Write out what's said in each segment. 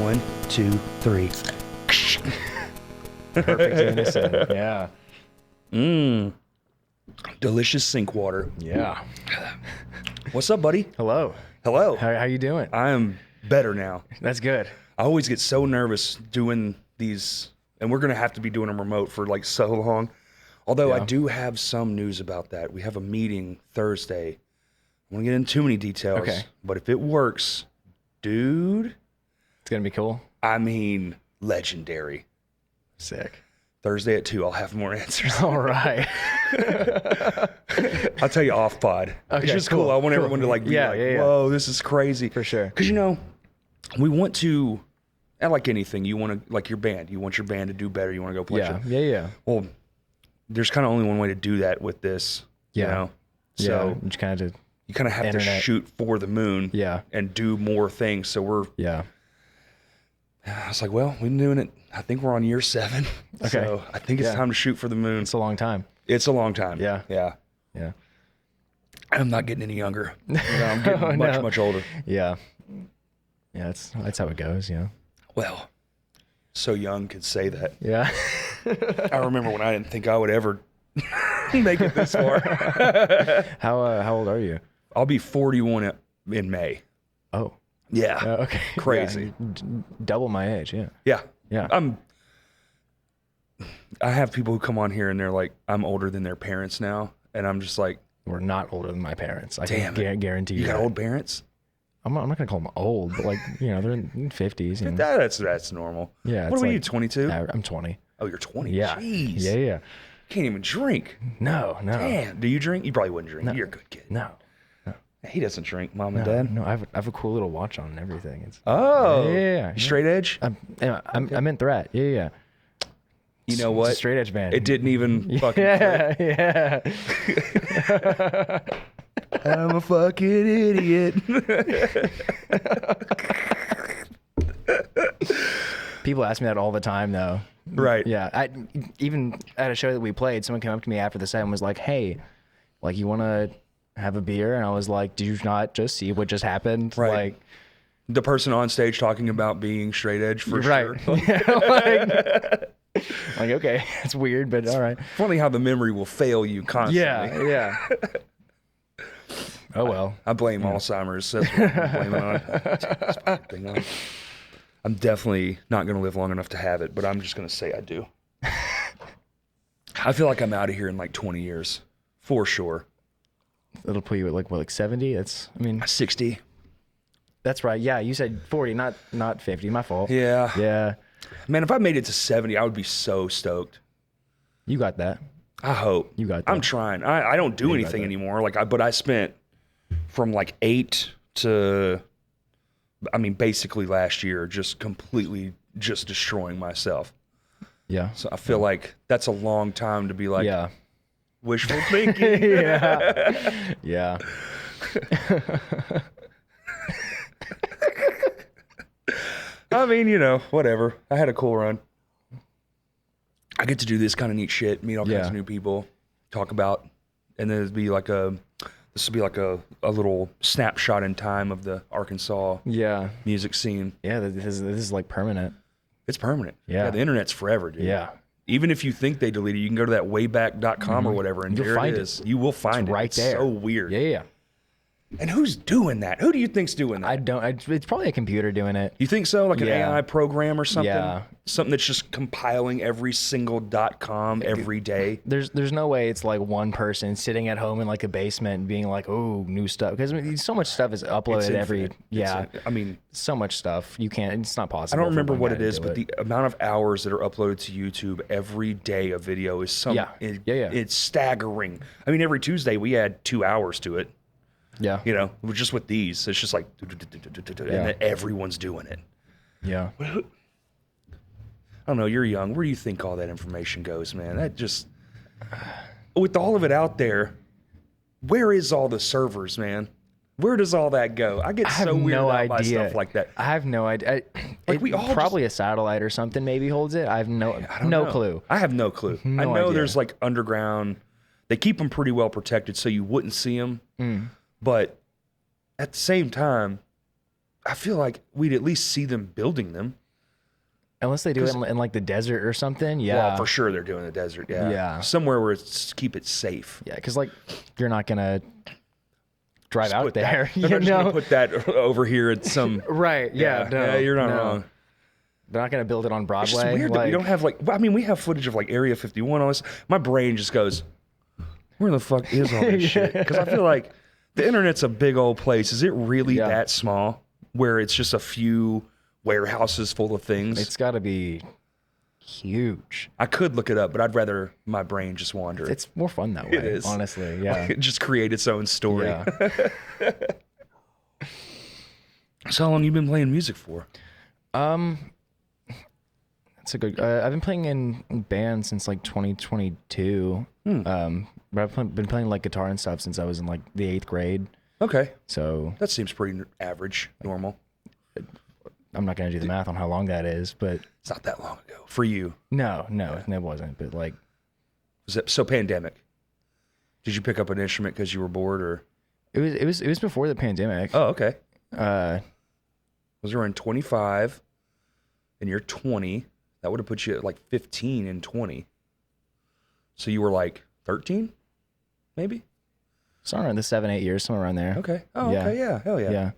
1, 2, 3. Perfect unison. Yeah. Delicious sink water. Yeah. What's up, buddy? Hello. Hello. How you doing? I am better now. That's good. I always get so nervous doing these, and we're going to have to be doing them remote for like so long. Although I do have some news about that. We have a meeting Thursday. I don't want to get into too many details. Okay. But if it works, dude, It's going to be cool. I mean, legendary. Sick. Thursday at 2, I'll have more answers. All right. I'll tell you off pod. Okay, It's just cool. I want everyone to be Yeah, like, yeah, yeah. whoa, this is crazy. For sure. Because, we want to, and like anything, you want to, like your band, you want your band to do better. You want to go play. Yeah. Yeah. Well, there's kind of only one way to do that with this, Yeah. So You kind of. you kind of have to shoot for the moon. Yeah. And do more things. So Yeah. I was like, well, we've been doing it. I think we're on year 7. Okay. So I think it's time to shoot for the moon. It's a long time. It's a long time. Yeah. Yeah. Yeah. I'm not getting any younger. I'm getting much older. Yeah. Yeah. That's how it goes. Yeah. Well, so young could say that. Yeah. I remember when I didn't think I would ever make it this far. How old are you? I'll be 41 in May. Oh. Yeah. Okay. Crazy. Yeah, double my age. Yeah. Yeah. Yeah. I have people who come on here and they're like, I'm older than their parents now. And I'm just like, We're not older than my parents. I Damn can guarantee you. you got that. old parents? I'm not going to call them old, but like, they're in 50s. You know? That's normal. Yeah. What it's are you, like, 22? I'm 20. Oh, you're 20? Yeah. Jeez. Yeah. Can't even drink. No. Damn. Do you drink? You probably wouldn't drink. No. You're a good kid. No. He doesn't drink, mom and dad. No, I have a cool little watch on and everything. It's, Oh. Yeah. You straight edge? I'm in threat. Yeah. You know It's what? a straight edge band. It didn't even fucking Yeah. I'm a fucking idiot. People ask me that all the time, though. Right. Yeah. Even at a show that we played, someone came up to me after the set and was like, "Hey, like, you want to have a beer?" And I was like, "Do you not just see what just happened?" Right. Like, The person on stage talking about being straight edge for right. sure. Yeah, like, okay, it's weird, but all right. Funny how the memory will fail you constantly. Yeah. Oh well. I blame Alzheimer's. That's what I'm blaming on. This fucking thing on. I'm definitely not going to live long enough to have it, but I'm just going to say I do. I feel like I'm out of here in like 20 years, for sure. It'll put you at like 70. 60. That's right. Yeah, you said 40, not 50. My fault. Yeah. Yeah. Man, if I made it to 70, I would be so stoked. You got that. I hope. You got that. I'm trying. I don't do anything anymore. But I spent from like 8 to, basically last year, just completely just destroying myself. Yeah. So I feel like that's a long time to be like Yeah. wishful thinking. Yeah. Yeah. Whatever. I had a cool run. I get to do this kind of neat shit, meet all kinds of new people, talk about, and then this will be like a little snapshot in time of the Arkansas music scene. Yeah. This is like permanent. It's permanent. Yeah. The internet's forever, dude. Yeah. Even if you think they deleted it, you can go to that wayback.com or whatever, and You'll there find it is. You will find it. right It's there. so weird. Yeah. And who's doing that? Who do you think's doing that? It's probably a computer doing it. You think so? Like an AI program or something? Yeah. Something that's just compiling every single .com every day? There's no way it's like one person sitting at home in like a basement and being like, "Oh, new stuff," because so much stuff is uploaded every. So much stuff you can't. It's not possible. I don't remember what it to is, do but the amount of hours that are uploaded to YouTube every day of video is it's staggering. Every Tuesday we add 2 hours to it. Yeah. Just with these, it's just like, and then everyone's doing it. Yeah. I don't know. You're young. Where do you think all that information goes, man? That just, with all of it out there, where is all the servers, man? Where does all that go? I get so weirded out by stuff like that. I have no idea. We all probably a satellite or something maybe holds it. I have no clue. I have no clue. I know idea. there's like underground. They keep them pretty well protected so you wouldn't see them. But at the same time, I feel like we'd at least see them building them. Unless they do it in like the desert or something. Yeah. Well, for sure they're doing the desert. Yeah. Yeah. Somewhere where it's keep it safe. Yeah, because like you're not gonna drive out there. They're not just gonna put that over here at some. Right. Yeah. No, yeah, you're not wrong. They're not gonna build it on Broadway. It's just weird that we don't have we have footage of like Area 51. All this. My brain just goes, where the fuck is all this shit? Because I feel like the internet's a big old place. Is it really that small where it's just a few warehouses full of things? It's got to be huge. I could look it up, but I'd rather my brain just wander. It's more fun that way. It is, honestly. Yeah. Like it just create its own story. Yeah. So how long you been playing music for? That's a good. I've been playing in bands since like 2022. But I've been playing like guitar and stuff since I was in like the 8th grade. Okay. So that seems pretty average, normal. I'm not gonna do the math on how long that is, but it's not that long ago for you. No, it wasn't. But like, was it so pandemic? Did you pick up an instrument because you were bored, or it was before the pandemic? Oh, okay. Was around 25, and you're 20. That would have put you at like 15 and 20. So you were like 13, maybe. Somewhere in the 7-8 years, somewhere around there. Okay. Oh, yeah. Okay. Yeah. Hell yeah. Yeah.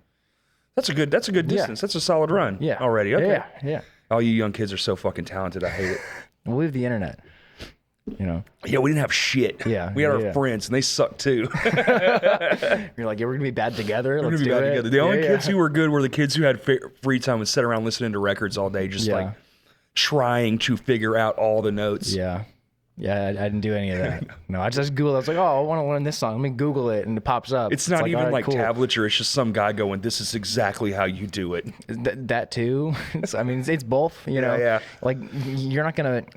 That's a good distance. That's a solid run. Yeah. Already. Okay. Yeah. All you young kids are so fucking talented. I hate it. We have the internet. You know. Yeah, we didn't have shit. Yeah. We had our friends, and they sucked too. You're like, yeah, we're gonna be bad together. Let's do it. Together. The only kids who were good were the kids who had free time and sat around listening to records all day, just like trying to figure out all the notes. Yeah. Yeah, I didn't do any of that. No, I just Googled. I was like, oh, I want to learn this song. Let me Google it, and it pops up. It's not even like tablature. It's just some guy going, this is exactly how you do it. That too. I mean, it's both, you know. Yeah. Like, you're not going to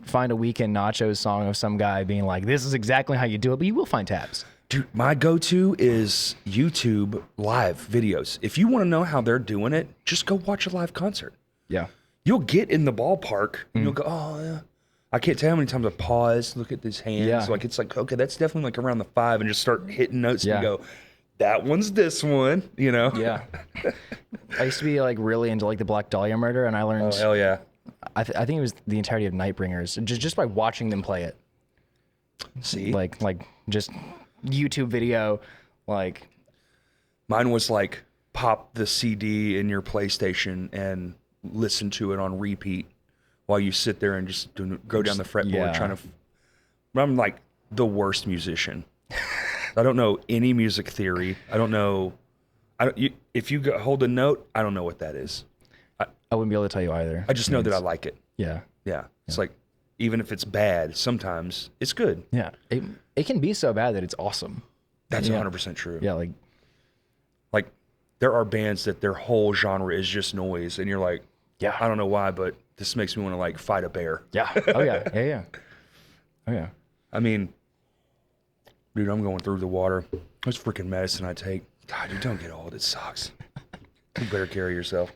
find a Weekend Nachos song of some guy being like, this is exactly how you do it, but you will find tabs. Dude, my go-to is YouTube live videos. If you want to know how they're doing it, just go watch a live concert. Yeah. You'll get in the ballpark, and you'll go, oh, yeah. I can't tell how many times I pause, look at his hands. Yeah. Like, it's like, okay, that's definitely like around the 5, and just start hitting notes and go, that one's this one, you know? Yeah. I used to be like really into like the Black Dahlia Murder, and I learned. Oh, hell yeah. I think it was the entirety of Nightbringers, just by watching them play it. See? Like just YouTube video, like. Mine was like, pop the CD in your PlayStation and listen to it on repeat while you sit there and just go down the fretboard trying to. I'm like the worst musician. I don't know any music theory. I don't know. If you hold a note, I don't know what that is. I wouldn't be able to tell you either. I just know that I like it. Yeah. Yeah. It's like, even if it's bad, sometimes it's good. Yeah. It can be so bad that it's awesome. That's 100% true. Yeah. Like there are bands that their whole genre is just noise, and you're like, yeah, I don't know why, but this makes me want to like fight a bear. Yeah. Oh yeah. Yeah. Oh yeah. I mean, dude, I'm going through the water. This freaking medicine I take. God, you don't get old. It sucks. You better carry yourself.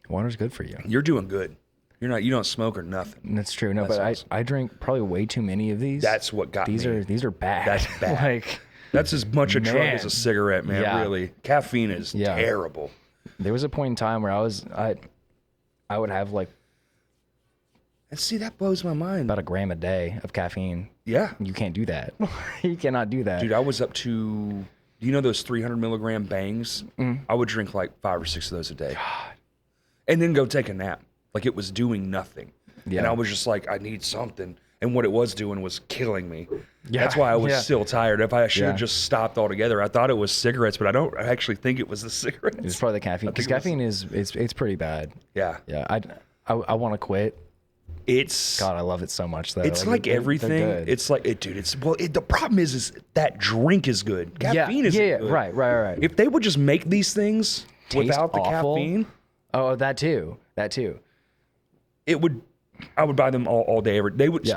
Water's good for you. You're doing good. You don't smoke or nothing. That's true. No, but awesome. I drink probably way too many of these. That's what got me. These are bad. That's bad. Like, that's as much a drug as a cigarette, man. Yeah. Really, caffeine is terrible. There was a point in time where I would have like. And see, that blows my mind. About a gram a day of caffeine. Yeah. You can't do that. You cannot do that. Dude, I was up to, you know those 300 milligram bangs? I would drink like 5 or 6 of those a day. God. And then go take a nap. Like it was doing nothing. Yeah. And I was just like, I need something. And what it was doing was killing me. Yeah. That's why I was still tired. If I should have just stopped altogether. I thought it was cigarettes, but I actually think it was the cigarettes. It's probably the caffeine. Because caffeine it's pretty bad. Yeah. Yeah. I want to quit. God, I love it so much though. It's like everything. It's like dude. The problem is that drink is good. Caffeine is good. Right. If they would just make these things without the caffeine. Oh, that too. I would buy them all day.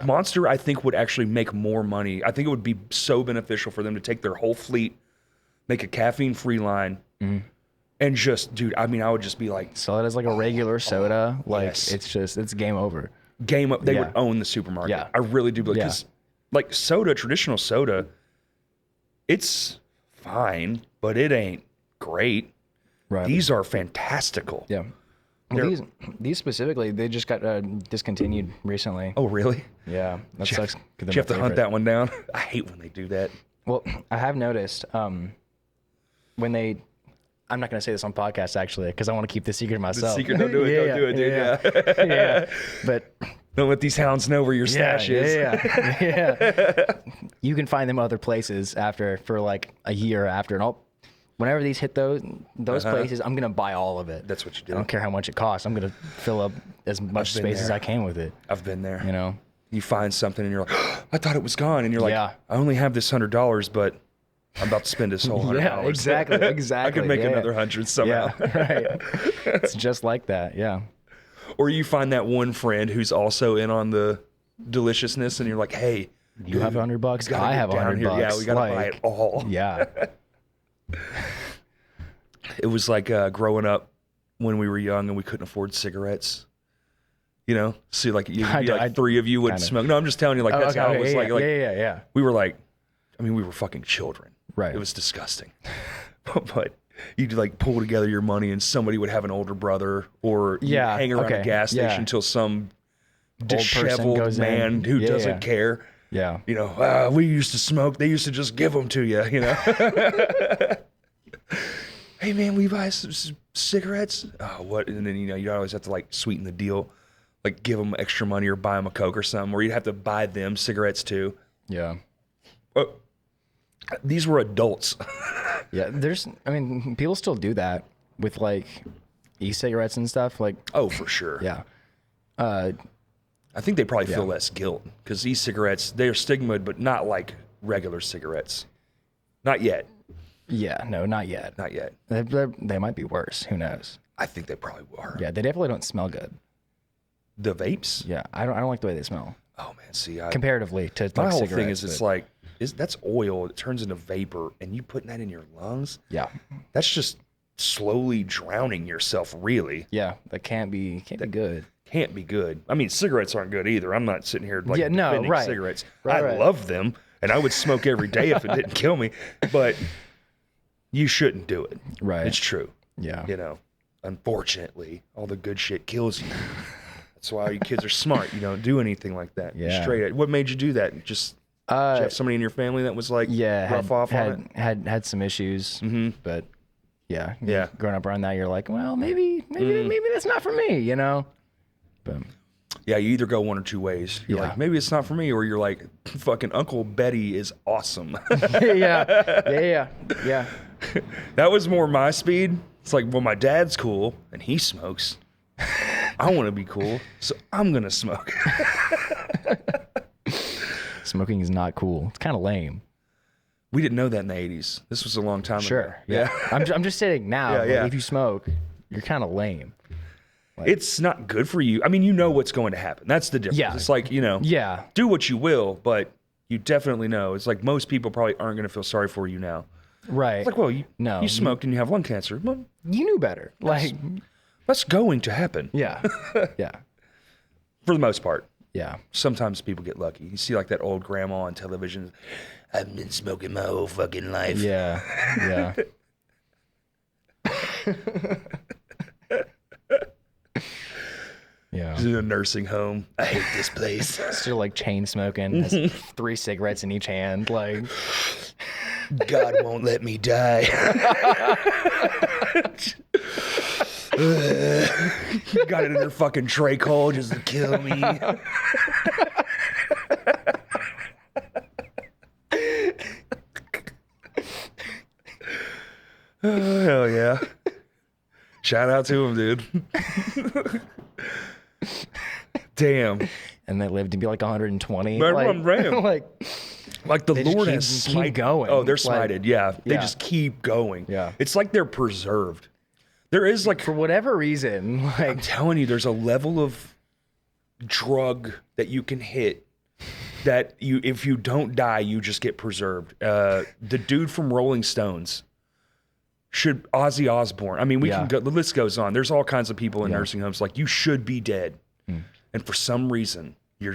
Monster, I think, would actually make more money. I think it would be so beneficial for them to take their whole fleet, make a caffeine-free line, and just, dude, I mean, I would just be like... Sell it as like a regular soda. It's game over. They would own the supermarket. Yeah. I really do. Because, like, soda, traditional soda, it's fine, but it ain't great. Right. These are fantastical. Yeah. Well, these specifically, they just got discontinued recently. Oh, really? Yeah, that sucks. Did you have to hunt that one down? I hate when they do that. Well, I have noticed when they... I'm not going to say this on podcast, actually, because I want to keep the secret to myself. The secret, don't do it, don't do it, dude. Yeah. Yeah. But... Don't let these hounds know where your stash is. Yeah. You can find them other places for like a year after. And whenever these hit those places, I'm going to buy all of it. That's what you do. I don't care how much it costs. I'm going to fill up as much space as I can with it. I've been there. You know? You find something and you're like, oh, I thought it was gone. And you're like, I only have this $100, but I'm about to spend this whole $100. Yeah, exactly. I could make another 100 somehow. Yeah, right. It's just like that. Yeah. Or you find that one friend who's also in on the deliciousness, and you're like, "Hey, you have $100? I have $100. Yeah, we gotta buy it all." Yeah. It was like growing up when we were young and we couldn't afford cigarettes. You know, so like three of you would smoke. No, I'm just telling you, like that's how it was. Yeah. We were like, I mean, we were fucking children. Right. It was disgusting, but. You'd like pull together your money and somebody would have an older brother, or you'd hang around a gas station until some disheveled man who doesn't care. Yeah. You know, we used to smoke. They used to just give them to you, you know. Hey man, we buy some cigarettes? Oh, what? And then, you know, you always have to like sweeten the deal, like give them extra money or buy them a Coke or something, or you'd have to buy them cigarettes too. Yeah. These were adults. Yeah, people still do that with like e-cigarettes and stuff. Like, oh, for sure. Yeah. I think they probably feel less guilt because e-cigarettes, they're stigmatized, but not like regular cigarettes. Not yet. Yeah, no, not yet. Not yet. They might be worse. Who knows? I think they probably are. Yeah, they definitely don't smell good. The vapes? Yeah, I don't like the way they smell. Oh man, see, comparatively to my like whole cigarettes, thing is it's like that's oil. It turns into vapor, and you putting that in your lungs. Yeah, that's just slowly drowning yourself. Really. Yeah, that can't be good. Can't be good. I mean, cigarettes aren't good either. I'm not sitting here like defending cigarettes. Right. I love them, and I would smoke every day if it didn't kill me. But you shouldn't do it. Right. It's true. Yeah. You know, unfortunately, all the good shit kills you. That's why you kids are smart. You don't do anything like that. Yeah. You're straight. What made you do that? Just did you have somebody in your family that was like rough off on it? Had some issues, but yeah. Growing up around that, you're like, well, maybe that's not for me, you know. But yeah, you either go one or two ways. You're like, maybe it's not for me, or you're like, fucking Uncle Betty is awesome. Yeah. That was more my speed. It's like, well, my dad's cool and he smokes. I want to be cool, so I'm gonna smoke. Smoking is not cool. It's kind of lame. We didn't know that in the 80s. This was a long time ago. Sure. Yeah. I'm just saying now. Yeah. If you smoke, you're kind of lame. Like, it's not good for you. I mean, you know what's going to happen. That's the difference. Yeah. It's like, you know, do what you will, but you definitely know. It's like most people probably aren't going to feel sorry for you now. Right. It's like, well, you smoked and you have lung cancer. Well, you knew better. That's going to happen. Yeah. Yeah. For the most part. Yeah. Sometimes people get lucky. You see like that old grandma on television. I've been smoking my whole fucking life. Yeah. Yeah. She's in a nursing home. I hate this place. Still like chain smoking. Has 3 cigarettes in each hand. Like, God won't let me die. Got it in her fucking trach hole just to kill me. Oh, hell yeah. Shout out to him, dude. Damn. And they lived to be like 120. Like the Lord has smited. Going. Oh, they're smited. Yeah. They just keep going. Yeah. It's like they're preserved. There is like, for whatever reason, like, I'm telling you, there's a level of drug that you can hit that if you don't die, you just get preserved. The dude from Rolling Stones Ozzy Osbourne. I mean, we can go, the list goes on. There's all kinds of people in nursing homes. Like, you should be dead. And for some reason, you're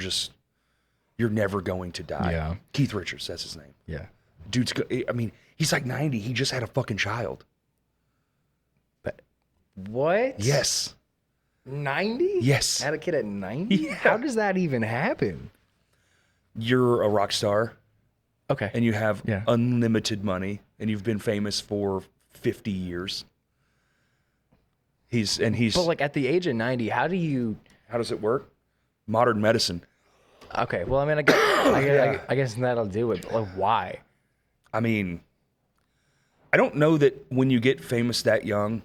never going to die. Yeah. Keith Richards, that's his name. Yeah. Dude's, I mean, he's like 90. He just had a fucking child. What? Yes. 90? Yes. Had a kid at 90? Yeah. How does that even happen? You're a rock star. Okay. And you have unlimited money, and you've been famous for 50 years. He's. But like at the age of 90, how does it work? Modern medicine. Okay. Well, I mean, I guess that'll do it. But like, why? I mean, I don't know that when you get famous that young,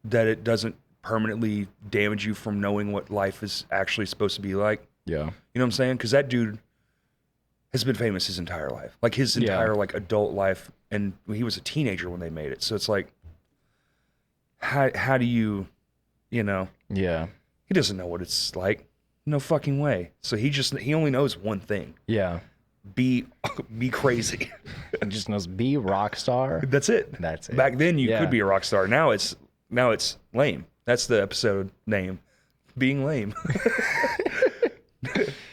that it doesn't permanently damage you from knowing what life is actually supposed to be like. Yeah. You know what I'm saying? Because that dude has been famous his entire life, like his entire like adult life, and he was a teenager when they made it. So it's like, how do you, you know? Yeah. He doesn't know what it's like. No fucking way. So he only knows one thing. Yeah. Be crazy. He just knows be rock star. That's it. That's it. Back then you could be a rock star. Now it's lame. That's the episode name. Being lame.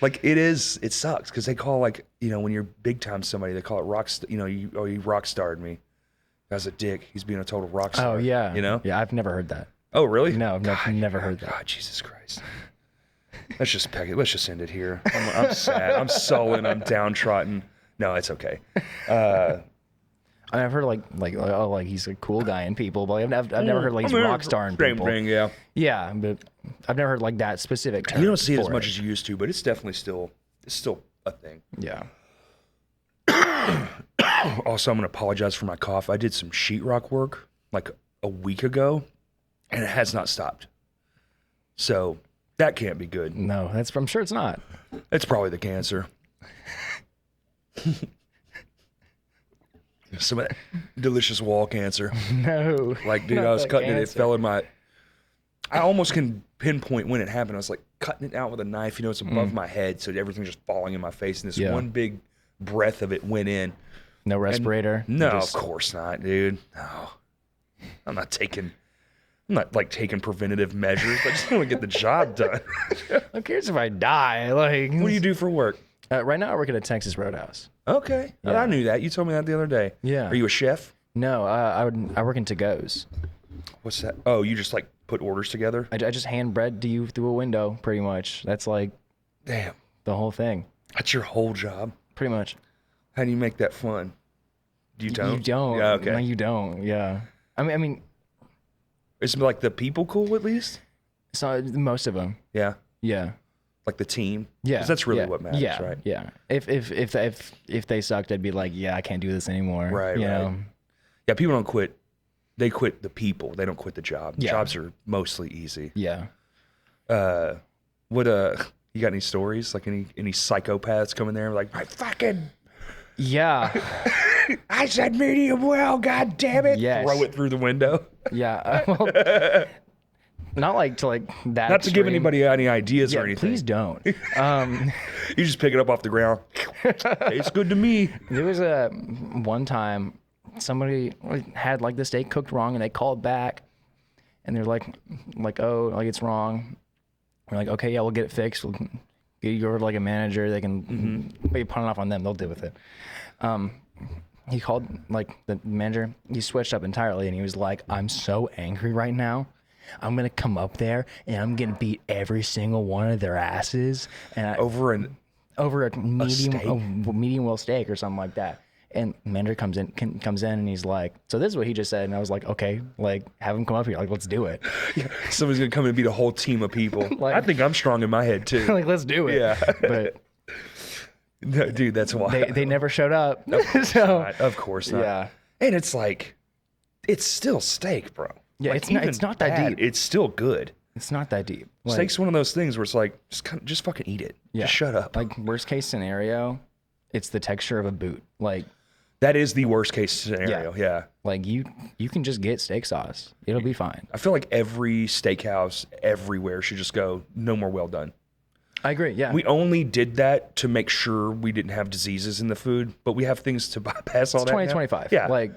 Like it sucks because they call, like, you know, when you're big time somebody, they call it rock. You know, you rock starred me. That's a dick. He's being a total rock star. Oh yeah. You know? Yeah, I've never heard that. Oh really? No, I've never heard that. God, Jesus Christ. Let's just peg it. Let's just end it here. I'm sad. I'm sullen. I'm downtrodden. No, it's okay. I've heard like he's a cool guy in people, but I've never heard like he's rock star in people. Same thing, yeah. Yeah, but I've never heard like that specific term. You don't see it as much as you used to, but it's definitely still a thing. Yeah. Also, I'm gonna apologize for my cough. I did some sheetrock work like a week ago, and it has not stopped. So that can't be good. No, I'm sure it's not. It's probably the cancer. Some of that delicious wall cancer. No. Like, dude, I was cutting it. It fell in my... I almost can pinpoint when it happened. I was like cutting it out with a knife. You know, it's above my head, so everything's just falling in my face. And this one big breath of it went in. No respirator? No, of course not, dude. No. I'm not like taking preventative measures. I just want to get the job done. Who cares if I die? Like, What do you do for work? Right now I work at a Texas Roadhouse. Okay. Yeah. I knew that. You told me that the other day. Yeah. Are you a chef? No, I work in to-goes. What's that? Oh, you just like put orders together? I just hand bread to you through a window, pretty much. That's like Damn. the whole thing. That's your whole job? Pretty much. How do you make that fun? You don't? You don't. Yeah, okay. No, you don't. Yeah. I mean, is it like the people cool at least? so most of them. Yeah. Yeah. Like the team? Yeah. 'Cause that's really what matters, yeah, right? Yeah. If they sucked, I'd be like, yeah, I can't do this anymore. Right, you right. know? Yeah, people don't quit. They quit the people. They don't quit the job. Yeah. Jobs are mostly easy. Yeah. You got any stories? Like any psychopaths coming there like, I fucking... Yeah. I said medium well, god damn it. Yes. Throw it through the window. Yeah. Well, not like to like that. Not to give extreme. anybody any ideas or anything. Please don't. You just pick it up off the ground. Tastes good to me. There was one time somebody had like the steak cooked wrong and they called back and they're like, oh, like it's wrong. We're like, okay, yeah, we'll get it fixed. We'll get you over to like a manager. They can maybe put it off on them. They'll deal with it. He called like the manager. He switched up entirely and he was like, I'm so angry right now. I'm gonna come up there and I'm gonna beat every single one of their asses and Over a medium well steak or something like that. And manager comes in and he's like, so this is what he just said. And I was like, okay, like have him come up here. Like, let's do it. Yeah, somebody's gonna come and beat a whole team of people. Like- I think I'm strong in my head too. Like, let's do it. Yeah. But No, dude, that's why. they never showed up. So Of course not. yeah. And it's like, it's still steak, bro. Yeah, Like, it's not that bad, deep. It's still good. It's not that deep. Like, Steak's one of those things where it's like, just fucking eat it. yeah. Just shut up. Like worst case scenario, it's the texture of a boot. Like That is the worst case scenario. Yeah. Like you can just get steak sauce. It'll be fine. I feel like every steakhouse everywhere should just go, no more well done. I agree. Yeah. We only did that to make sure we didn't have diseases in the food, but we have things to bypass all it's that. 2025. Yeah. Like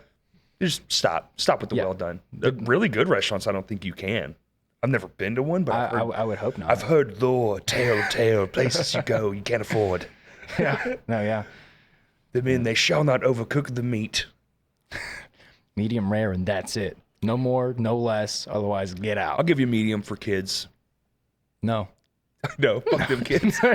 Just stop with the Yeah. well done. The really good restaurants, I don't think you can. I've never been to one, but I would hope not. I've heard tale places you go you can't afford. yeah. No, yeah. The men, they shall not overcook the meat. Medium rare and that's it. No more, no less. Otherwise, get out. I'll give you medium for kids. No. No, fuck them kids. You're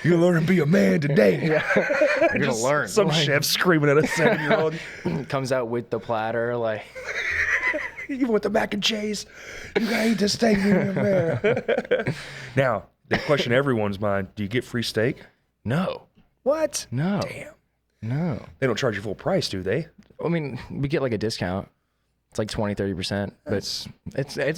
gonna learn to be a man today. You're gonna learn. Some chef screaming at a 7-year-old. Comes out with the platter, like. You want the mac and cheese? You gotta eat the steak medium rare. Now, the question in everyone's mind: do you get free steak? No. What? No. Damn. No. They don't charge you full price, do they? I mean, we get like a discount. It's like 20-30%, but it's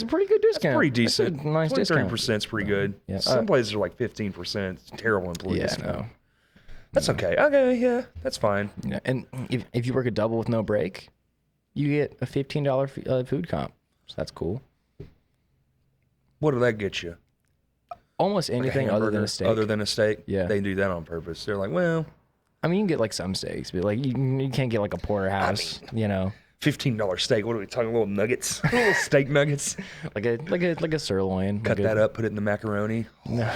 a pretty good discount. That's pretty decent. It's a nice discount. 30% is pretty good. Yeah. Some places are like 15%. It's terrible employee Yeah, discount. no. That's okay. Okay, yeah, that's fine. Yeah. And if you work a double with no break, you get a $15 food comp. So that's cool. What did that get you? Almost anything other than a steak. Other than a steak? Yeah. They do that on purpose. They're like, well, I mean, you can get like some steaks, but like you can't get like a porterhouse, you know, $15 steak. What are we talking? Little nuggets, little steak nuggets. like a sirloin. Cut like that up, put it in the macaroni. No.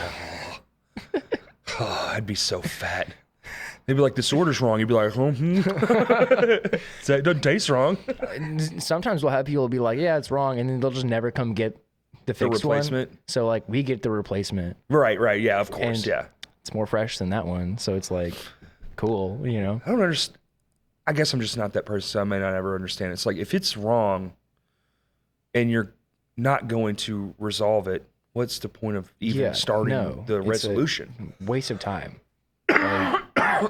Oh, I'd be so fat. They'd be like, this order's wrong. You'd be like, it doesn't taste wrong. Sometimes we'll have people be like, yeah, it's wrong, and then they'll just never come get the fixed replacement. one. So like we get the replacement. Right. Yeah, of course. And yeah. It's more fresh than that one, so it's like cool, you know. I don't understand. I guess I'm just not that person, so I may not ever understand. It's like if it's wrong and you're not going to resolve it, what's the point of even starting the resolution? Waste of time.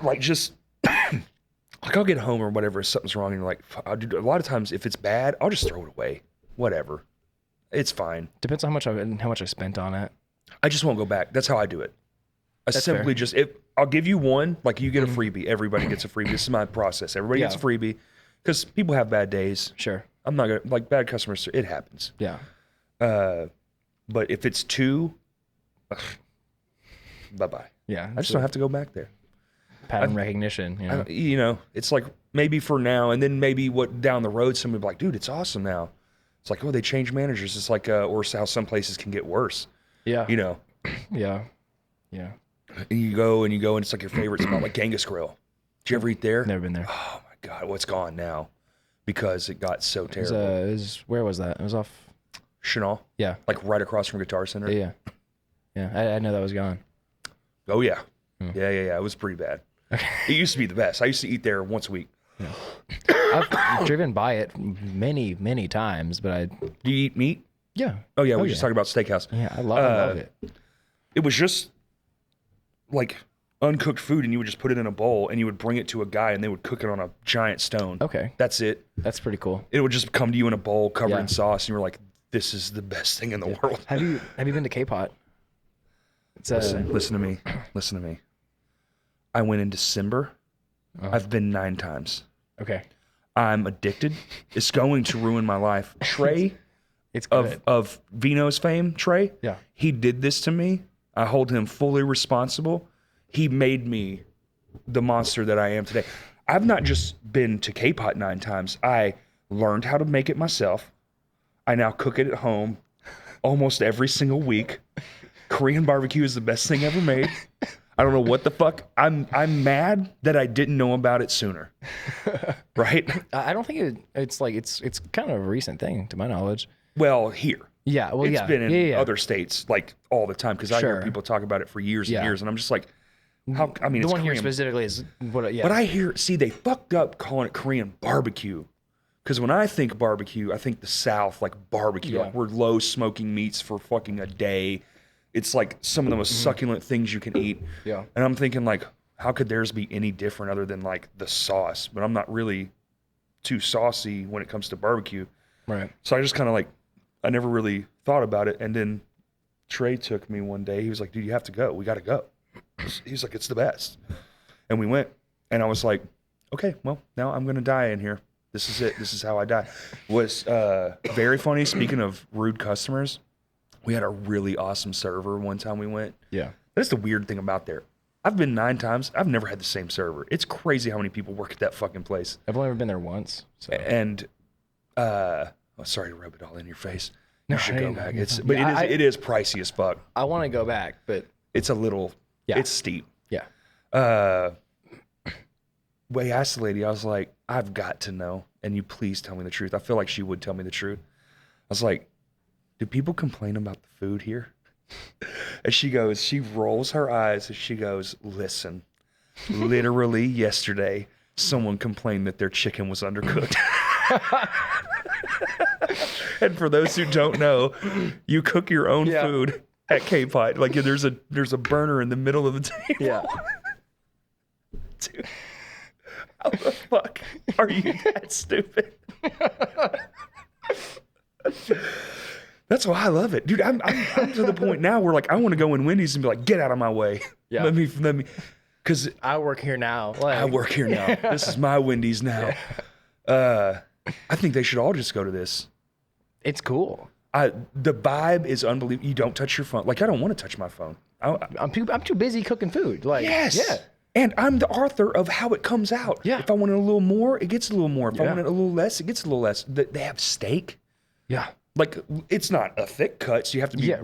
Like just like I'll get home or whatever, something's wrong, and you're like, a lot of times if it's bad, I'll just throw it away. Whatever. It's fine. Depends on how much I spent on it. I just won't go back. That's how I do it. That's simply fair. just I'll give you one, like you get a freebie. Everybody gets a freebie. This is my process. Everybody gets a freebie because people have bad days. Sure. I'm not gonna like bad customers. It happens. Yeah. But if it's two, bye. Yeah. I just don't have to go back there. Pattern recognition. You know? It's like maybe for now, and then maybe what down the road, somebody will be like, dude, it's awesome now. It's like, oh, they changed managers. It's like, or how some places can get worse. Yeah. You know. Yeah. And you go, and it's like your favorite spot, like Genghis Grill. Did you ever eat there? Never been there. Oh my God, well, it's gone now because it got so terrible. Where was that? It was off Chenal. Yeah. Like right across from Guitar Center. Yeah. I know that was gone. Oh yeah. Yeah. It was pretty bad. Okay. It used to be the best. I used to eat there once a week. Yeah. I've driven by it many times, but Do you eat meat? Yeah. Oh yeah, we were just talking about steakhouse. Yeah, I love it. It was just like uncooked food, and you would just put it in a bowl, and you would bring it to a guy, and they would cook it on a giant stone. Okay. That's it. That's pretty cool. It would just come to you in a bowl covered in sauce, and you were like, "This is the best thing in the world." Have you been to K-Pot? It's Listen to me. Listen to me. I went in December. I've been 9 times. Okay. I'm addicted. It's going to ruin my life. Trey, it's good. of Vino's fame, Trey. Yeah. He did this to me. I hold him fully responsible. He made me the monster that I am today. I've not just been to K-Pot 9 times. I learned how to make it myself. I now cook it at home almost every single week. Korean barbecue is the best thing ever made. I don't know what the fuck. I'm mad that I didn't know about it sooner. Right? I don't think it's kind of a recent thing to my knowledge. Well, here. Yeah. Well, It's been in other states like all the time because I hear people talk about it for years and years, and I'm just like, how? I mean, the it's one Korean. here specifically is what. Yeah. But I hear, they fucked up calling it Korean barbecue. Because when I think barbecue, I think the South, like barbecue. Yeah. Like we're low smoking meats for fucking a day. It's like some of the most succulent things you can eat. Yeah. And I'm thinking like, how could theirs be any different other than like the sauce? But I'm not really too saucy when it comes to barbecue. Right. So I just kind of like, I never really thought about it. And then Trey took me one day. He was like, dude, you have to go. We got to go. He's like, it's the best. And we went. And I was like, okay, well, now I'm going to die in here. This is it. This is how I die. Was very funny. Speaking of rude customers, we had a really awesome server one time we went. Yeah. That's the weird thing about there. I've been 9 times. I've never had the same server. It's crazy how many people work at that fucking place. I've only ever been there once. So. And sorry to rub it all in your face. You No, should go I- back. yeah, It is pricey as fuck. I want to go back, but It's a little. Yeah. It's steep. yeah. I asked the lady, I was like, I've got to know, and you please tell me the truth. I feel like she would tell me the truth. I was like, do people complain about the food here? And she rolls her eyes and she goes, listen, literally yesterday, someone complained that their chicken was undercooked. And for those who don't know, you cook your own food at K-Pot. Like there's a burner in the middle of the table. Yeah. Dude, how the fuck are you that stupid? That's why I love it, dude. I'm to the point now where like I want to go in Wendy's and be like, get out of my way. Yeah. Let me, because I work here now. Like, I work here now. This is my Wendy's now. I think they should all just go to this. It's cool. The vibe is unbelievable. You don't touch your phone. Like I don't want to touch my phone. I'm too busy cooking food. Like yes. Yeah. And I'm the author of how it comes out. Yeah. If I want it a little more, it gets a little more. If I want it a little less, it gets a little less. They have steak. Yeah. Like it's not a thick cut, so you have to be you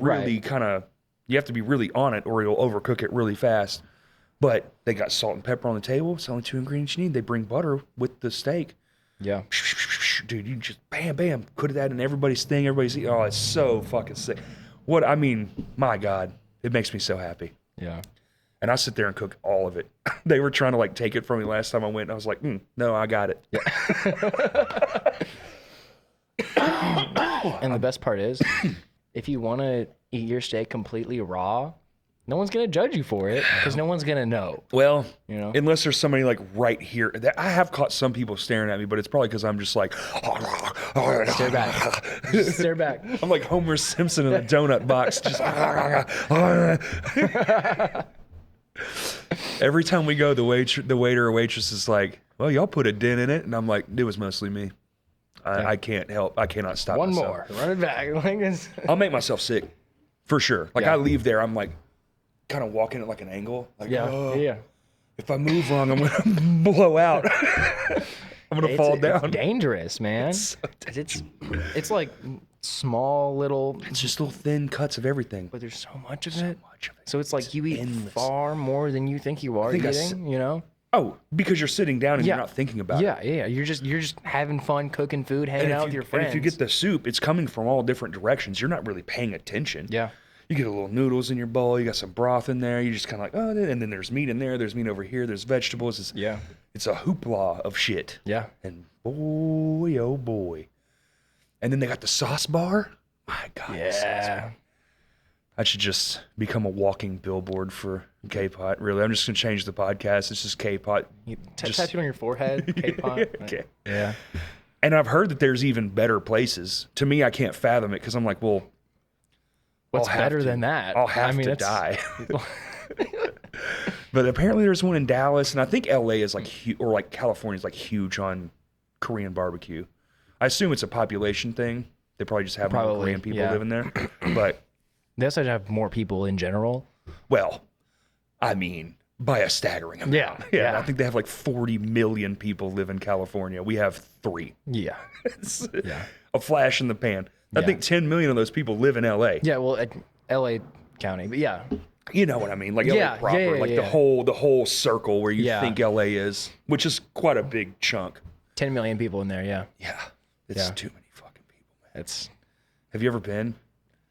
have to be really on it or it'll overcook it really fast. But they got salt and pepper on the table. It's the only 2 ingredients you need. They bring butter with the steak. Yeah. Dude, you just bam, bam, put that in everybody's thing. Everybody's eating. Oh, it's so fucking sick. My God, it makes me so happy. Yeah. And I sit there and cook all of it. They were trying to like take it from me last time I went. And I was like, no, I got it. And the best part is, if you want to eat your steak completely raw, no one's going to judge you for it because no one's going to know. Well, you know, unless there's somebody like right here. I have caught some people staring at me, but it's probably because I'm just like, stare back. Just stare back. I'm like Homer Simpson in a donut box. Just every time we go, the waiter or waitress is like, well, y'all put a dent in it. And I'm like, it was mostly me. I can't help. I cannot stop One myself. more. Run it back. I'll make myself sick. For sure. Like I leave there, I'm like kind of walking at like an angle. Like, yeah. If I move wrong, I'm going to blow out. I'm going to fall down. It's dangerous, man. It's like small little. It's just little thin cuts of everything. But there's so much of it. So it's like you eat far more than you think you are eating, you know? Oh, because you're sitting down and you're not thinking about it. Yeah. You're just having fun cooking food, hanging out with your friends. And if you get the soup, it's coming from all different directions. You're not really paying attention. Yeah. You get a little noodles in your bowl. You got some broth in there. You just kind of like, oh, and then there's meat in there. There's meat over here. There's vegetables. It's a hoopla of shit. Yeah. And boy, oh boy. And then they got the sauce bar. My God. Yeah. I should just become a walking billboard for K-Pot, really. I'm just going to change the podcast. It's just K-Pot. Tattooed on your forehead, K-Pot. Okay. Yeah. And I've heard that there's even better places. To me, I can't fathom it because I'm like, well, what's better than that? I'll have to die. But apparently there's one in Dallas, and I think LA is like, or like California is like huge on Korean barbecue. I assume it's a population thing. They probably just have more Korean people living there. But they also have more people in general. Well, I mean, by a staggering amount. Yeah. I think they have like 40 million people live in California. We have 3. Yeah. It's a flash in the pan. I think 10 million of those people live in LA. Yeah, well, LA County, but yeah. You know what I mean? Like LA proper, like the whole circle where you think LA is, which is quite a big chunk. 10 million people in there, yeah. Yeah. It's too many fucking people, man. Have you ever been?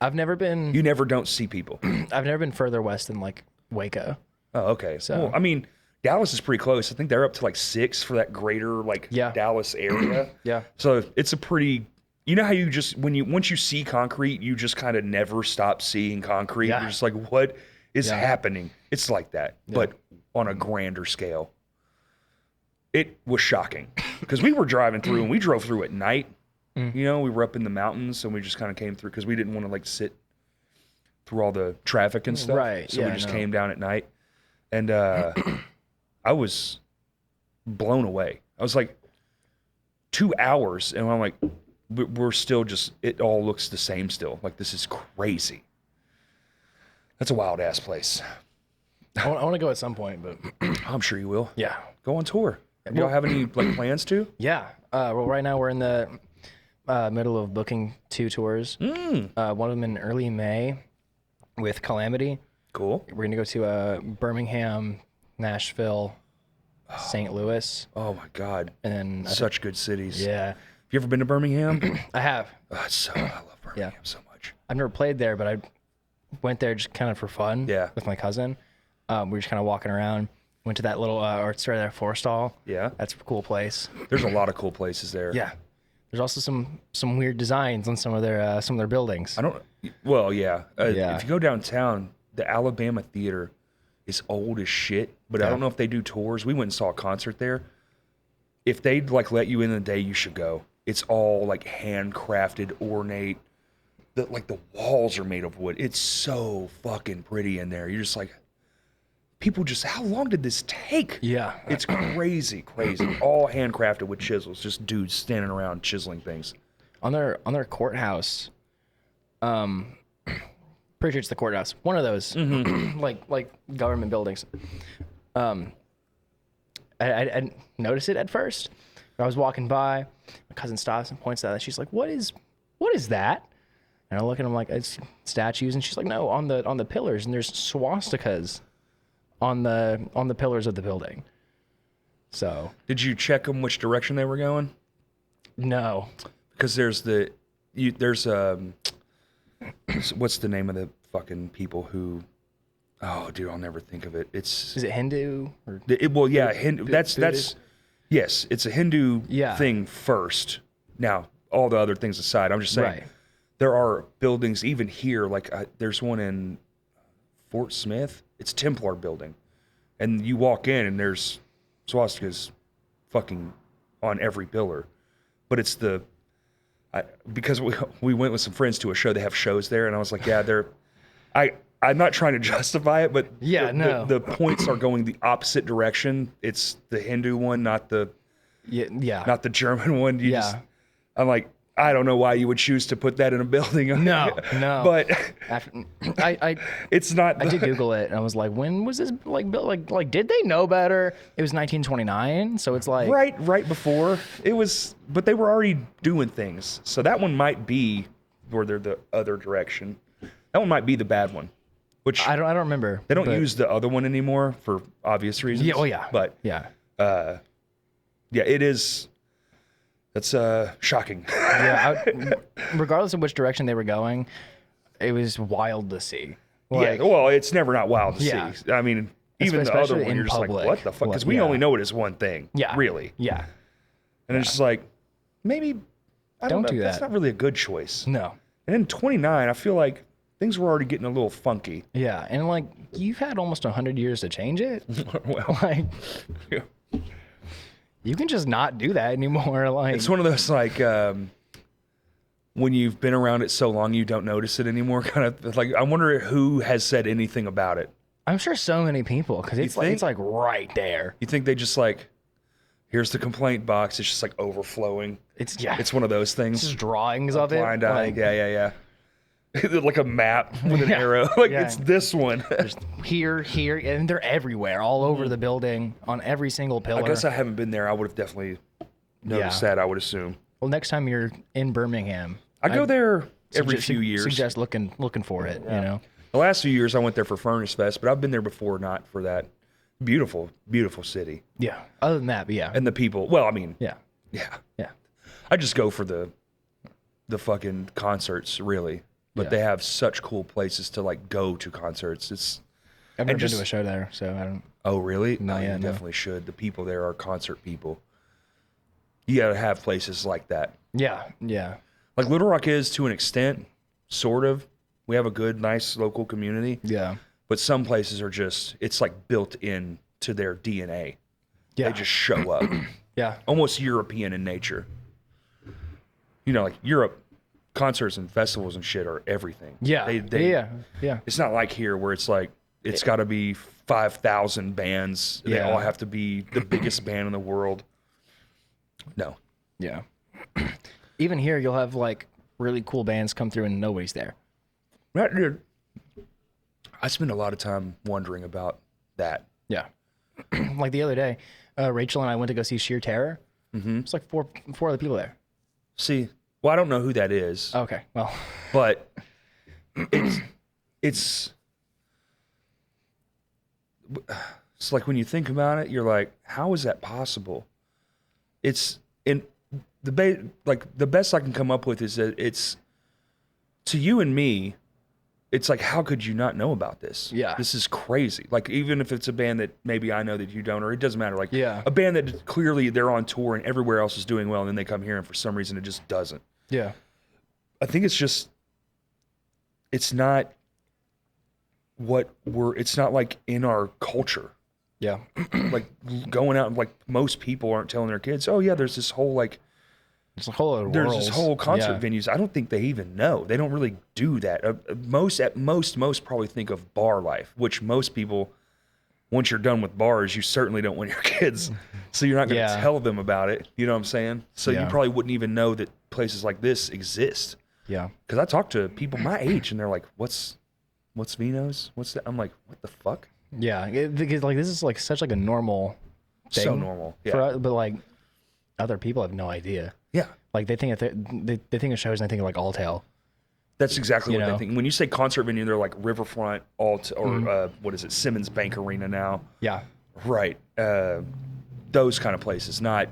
I've never been. You never don't see people. I've never been further west than like Waco. Oh, okay. So, well, I mean, Dallas is pretty close. I think they're up to like 6 for that greater Dallas area. Yeah. So it's a pretty, you know how you just, once you see concrete, you just kind of never stop seeing concrete. Yeah. You're just like, what is happening? It's like that, but on a grander scale. It was shocking because we were driving through and we drove through at night. You know, we were up in the mountains and we just kind of came through because we didn't want to like sit through all the traffic and stuff. Right. So we just came down at night. And I was blown away. I was like 2 hours and I'm like, we're still just, it all looks the same still. Like, this is crazy. That's a wild ass place. I want to go at some point, but I'm sure you will. Yeah. Go on tour. Y'all have any like plans to? Yeah. Well, right now we're in the middle of booking 2 tours. One of them in early May with Calamity. Cool. We're going to go to Birmingham, Nashville, St. Louis. Oh my God. And then Such good cities. Yeah. Have you ever been to Birmingham? I have. I love Birmingham so much. I've never played there, but I went there just kind of for fun. Yeah. With my cousin. We were just kind of walking around. Went to that little arts fair there, Forstall. Yeah. That's a cool place. There's a lot of cool places there. Yeah. There's also some weird designs on some of their buildings. Well, yeah. Yeah. If you go downtown, the Alabama Theater is old as shit, but I don't know if they do tours. We went and saw a concert there. If they'd like let you in the day, you should go. It's all like handcrafted, ornate. The walls are made of wood. It's so fucking pretty in there. You're just like, people just, how long did this take? Yeah. It's crazy. All handcrafted with chisels. Just dudes standing around chiseling things. On their courthouse, pretty sure it's the courthouse. One of those, like government buildings. I didn't notice it at first. I was walking by. My cousin stops and points at it. She's like, "What is that?" And I look at him like, "It's statues." And she's like, "No, on the pillars, and there's swastikas on the pillars of the building." So, did you check them which direction they were going? No, because there's what's the name of the fucking people who? Oh, dude, I'll never think of it. Is it Hindu? Or Hindu. That's yes, it's a Hindu thing first. Now, all the other things aside, I'm just saying there are buildings even here. Like there's one in Fort Smith. It's a Templar building, and you walk in and there's swastikas fucking on every pillar, but it's because we went with some friends to a show. They have shows there, and I was like, yeah, I'm not trying to justify it, but the points are going the opposite direction. It's the Hindu one, not the not the German one. I'm like, I don't know why you would choose to put that in a building. No. But it's not. I did Google it, and I was like, when was this built? Like, did they know better? It was 1929, so it's like right before it was. But they were already doing things, so that one might be where they're the other direction. That one might be the bad one. Which I don't remember. They don't use the other one anymore for obvious reasons. Yeah. Oh yeah. But it is. That's shocking. Regardless of which direction they were going, it was wild to see. Well, it's never not wild to see. I mean, even the other one, you're just public, like, what the fuck? Because we only know it as one thing. Yeah. Really. Yeah. And it's just like, maybe I don't know. Do that. That's not really a good choice. No. And in 29, I feel like things were already getting a little funky. Yeah, and like you've had almost 100 years to change it. Well, like you can just not do that anymore. Like it's one of those like when you've been around it so long you don't notice it anymore. Kind of like I wonder who has said anything about it. I'm sure so many people because it's like right there. You think they just like here's the complaint box. It's just like overflowing. It's one of those things. Just drawings of it. Blind eye. Yeah. Like a map with an arrow. It's this one. There's here, and they're everywhere, all over the building, on every single pillar. I guess I haven't been there. I would have definitely noticed that, I would assume. Well, next time you're in Birmingham, I go there every few years. Suggest looking for it, you know. The last few years I went there for Furnace Fest, but I've been there before not for that. Beautiful, beautiful city. Yeah. Other than that, but yeah. And the people. Well, I mean. Yeah. I just go for the fucking concerts, really. But they have such cool places to like go to concerts. I've never been to a show there, so I don't. Oh, really? No, you definitely should. The people there are concert people. You gotta have places like that. Yeah. Like Little Rock is to an extent, sort of. We have a good, nice local community. Yeah. But some places are just, it's like built in to their DNA. Yeah. They just show up. Yeah. Almost European in nature. You know, like Europe. Concerts and festivals and shit are everything. Yeah. Yeah. It's not like here where it's like, it's got to be 5,000 bands. They all have to be the biggest band in the world. No. Yeah. Even here, you'll have like really cool bands come through and nobody's there. Right, dude. I spend a lot of time wondering about that. Yeah. Like the other day, Rachel and I went to go see Sheer Terror. Mm-hmm. It's like four other people there. See, well, I don't know who that is. Okay, well. But it's It's like when you think about it, you're like, how is that possible? It's in the best I can come up with is that it's to you and me. It's like, how could you not know about this? Yeah. This is crazy. Like, even if it's a band that maybe I know that you don't, or it doesn't matter. Like, Yeah. a band that clearly they're on tour and everywhere else is doing well, and then they come here and for some reason it just doesn't. Yeah. I think it's not it's not like in our culture. Yeah. Like, going out, like, most people aren't telling their kids, oh, yeah, there's this whole, like, There's a whole other there's this whole concert Yeah. venues. I don't think they even know. They don't really do that. Most probably think of bar life, which most people, once you're done with bars, you certainly don't want your kids. So you're not going to Yeah. tell them about it. You know what I'm saying? So Yeah. you probably wouldn't even know that places like this exist. Yeah. Because I talk to people my age, and they're like, what's Vino's? What's that? I'm like, what the fuck? Yeah. Because like this is like such like a normal thing. So normal. Yeah. For, but like other people have no idea. Yeah. Like they think they think of shows and they think of like All Tail. That's exactly what know? they think. When you say concert venue, they're like Riverfront, or what is it, Simmons Bank Arena now. Yeah. Right. Those kind of places, not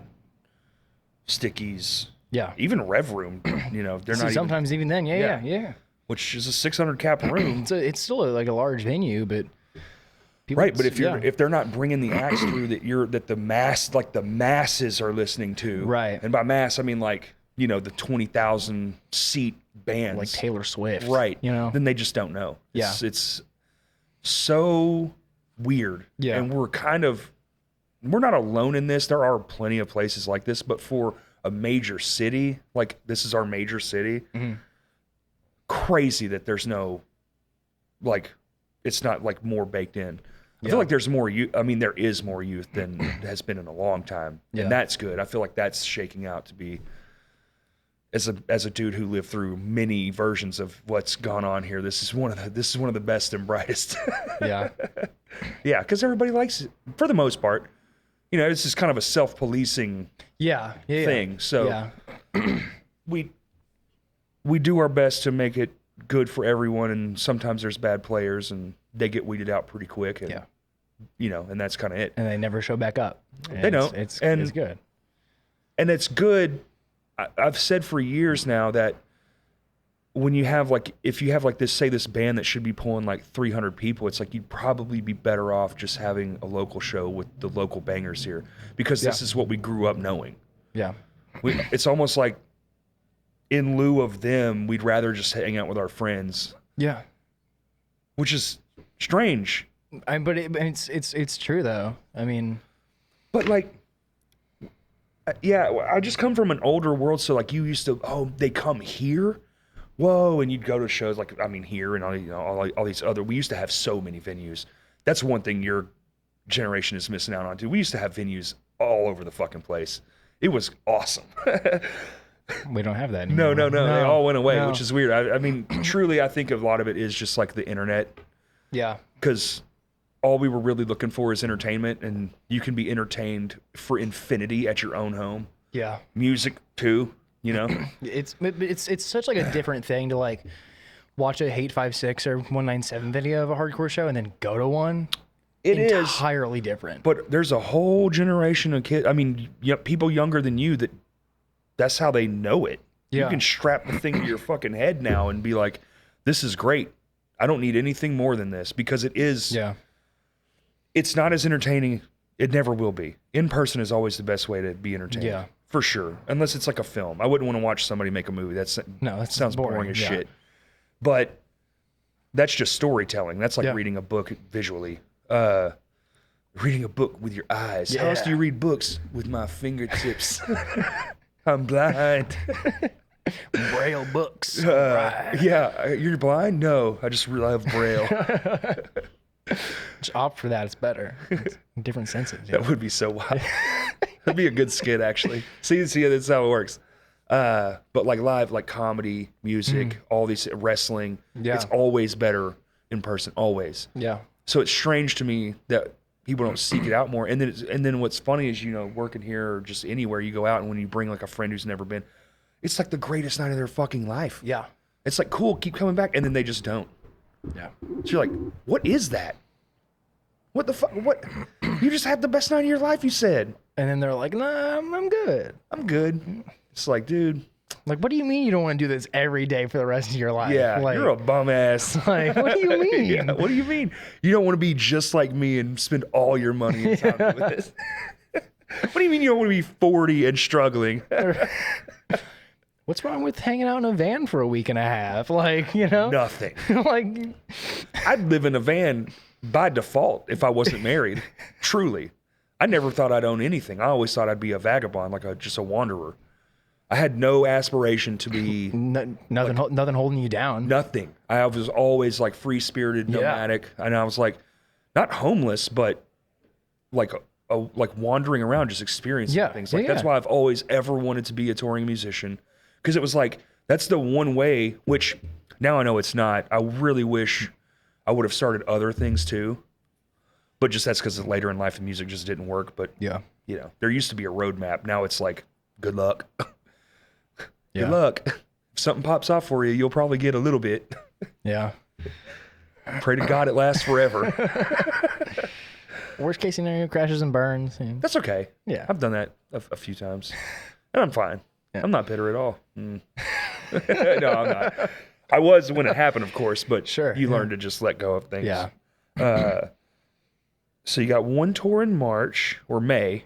Stickies. Yeah. Even Rev Room, they're See, not sometimes even then, yeah. which is a 600 cap room. It's still like a large venue, but people, Right, but if they're not bringing the acts through that the masses are listening to. Right. And by mass I mean like, the 20,000 seat bands. like Taylor Swift, Right. You know, Then they just don't know. Yeah. It's so weird. Yeah. And we're not alone in this. There are plenty of places like this, but for a major city, like this is our major city, crazy that there's no, like, it's not like more baked in. I feel like there's more youth. I mean, there is more youth than has been in a long time. Yeah. And that's good. I feel like that's shaking out to be, as a dude who lived through many versions of what's gone on here, this is one of the best and brightest. yeah, Yeah, because everybody likes it for the most part. It's just kind of a self-policing yeah, thing. So yeah, we do our best to make it good for everyone, and sometimes there's bad players and they get weeded out pretty quick. And, and that's kind of it. and they never show back up. And They don't. It's And- good. And it's good. I've said for years now that when you have if you have this band that should be pulling like 300 people, it's like you'd probably be better off just having a local show with the local bangers here, because this is what we grew up knowing. Yeah, It's almost like in lieu of them, we'd rather just hang out with our friends, yeah. which is strange. But it's true though. I mean, But I just come from an older world, so like you used to, they come here, whoa, and you'd go to shows here and all these other. We used to have so many venues. That's one thing your generation is missing out on too. We used to have venues all over the fucking place. It was awesome. we don't have that anymore. No, they all went away, no. which is weird. I mean, truly, I think a lot of it is just like the internet, Yeah, because all we were really looking for is entertainment, and you can be entertained for infinity at your own home. yeah. Music too, It's such like a different thing to like watch a Hate 5.6 or 197 video of a hardcore show and then go to one. It is entirely different. But there's a whole generation of kids. I mean, people younger than you that's how they know it. Yeah. You can strap the thing to your fucking head now and be like, this is great. I don't need anything more than this, because it is. Yeah. It's not as entertaining. It never will be. In person is always the best way to be entertained. Yeah. For sure. Unless it's like a film. I wouldn't want to watch somebody make a movie. That sounds boring as yeah. shit. But that's just storytelling. That's like Yeah. reading a book visually. Reading a book with your eyes. How else do you read books? With my fingertips. I'm blind. Braille books. Yeah. You're blind? No. I just love Braille. Just opt for that. It's better. It's different senses. Yeah. That would be so wild. That'd be a good skit, actually. See, that's how it works. But like live, like comedy, music, all these wrestling, Yeah. it's always better in person, always. Yeah. So it's strange to me that people don't seek it out more. And then what's funny is, working here or just anywhere you go out, and when you bring like a friend who's never been, it's like the greatest night of their fucking life. Yeah. It's like, cool, keep coming back, and then they just don't. Yeah. So you're like, what is that? What the fuck? What? You just had the best night of your life, you said. And then they're like, nah, I'm good. I'm good. It's like, dude. Like, what do you mean you don't want to do this every day for the rest of your life? Yeah, like, you're a bum ass. Like, what do you mean? Yeah, what do you mean? You don't want to be just like me and spend all your money and time with this? What do you mean you don't want to be 40 and struggling? What's wrong with hanging out in a van for a week and a half? Like, you know? Nothing. Like, I'd live in a van by default if I wasn't married. Truly. I never thought I'd own anything. I always thought I'd be a vagabond, like just a wanderer. I had no aspiration to be nothing holding you down. Nothing. I was always like free-spirited, nomadic, and I was like not homeless, but like wandering around, just experiencing things. Like that's why I've always ever wanted to be a touring musician, because it was like that's the one way. Which now I know it's not. I really wish I would have started other things too, but just that's because later in life the music just didn't work. But you know, there used to be a roadmap. Now it's like good luck. Good luck. If something pops off for you, you'll probably get a little bit. Yeah. Pray to God it lasts forever. Worst case scenario, crashes and burns. That's okay. Yeah. I've done that a few times. And I'm fine. Yeah. I'm not bitter at all. No, I'm not. I was when it happened, of course, but you learn to just let go of things. Yeah. So you got one tour in March or May.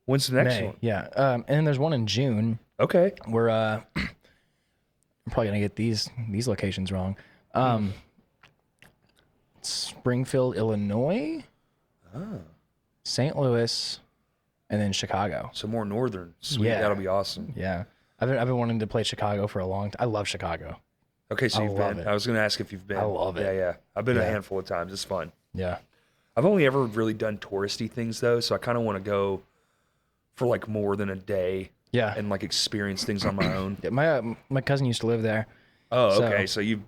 When's the next one? Yeah. And then there's one in June. Okay. Where I'm probably gonna get these locations wrong. Springfield, Illinois, St. Louis, and then Chicago. So more northern. Sweet. Yeah. That'll be awesome. Yeah. I've been wanting to play Chicago for a long time. I love Chicago. Okay, so you've been. I was gonna ask if you've been. I love it. Yeah. I've been a handful of times. It's fun. Yeah. I've only ever really done touristy things though, so I kind of want to go for like more than a day. Yeah. And like experience things on my own. Yeah, my cousin used to live there. Oh, okay. So you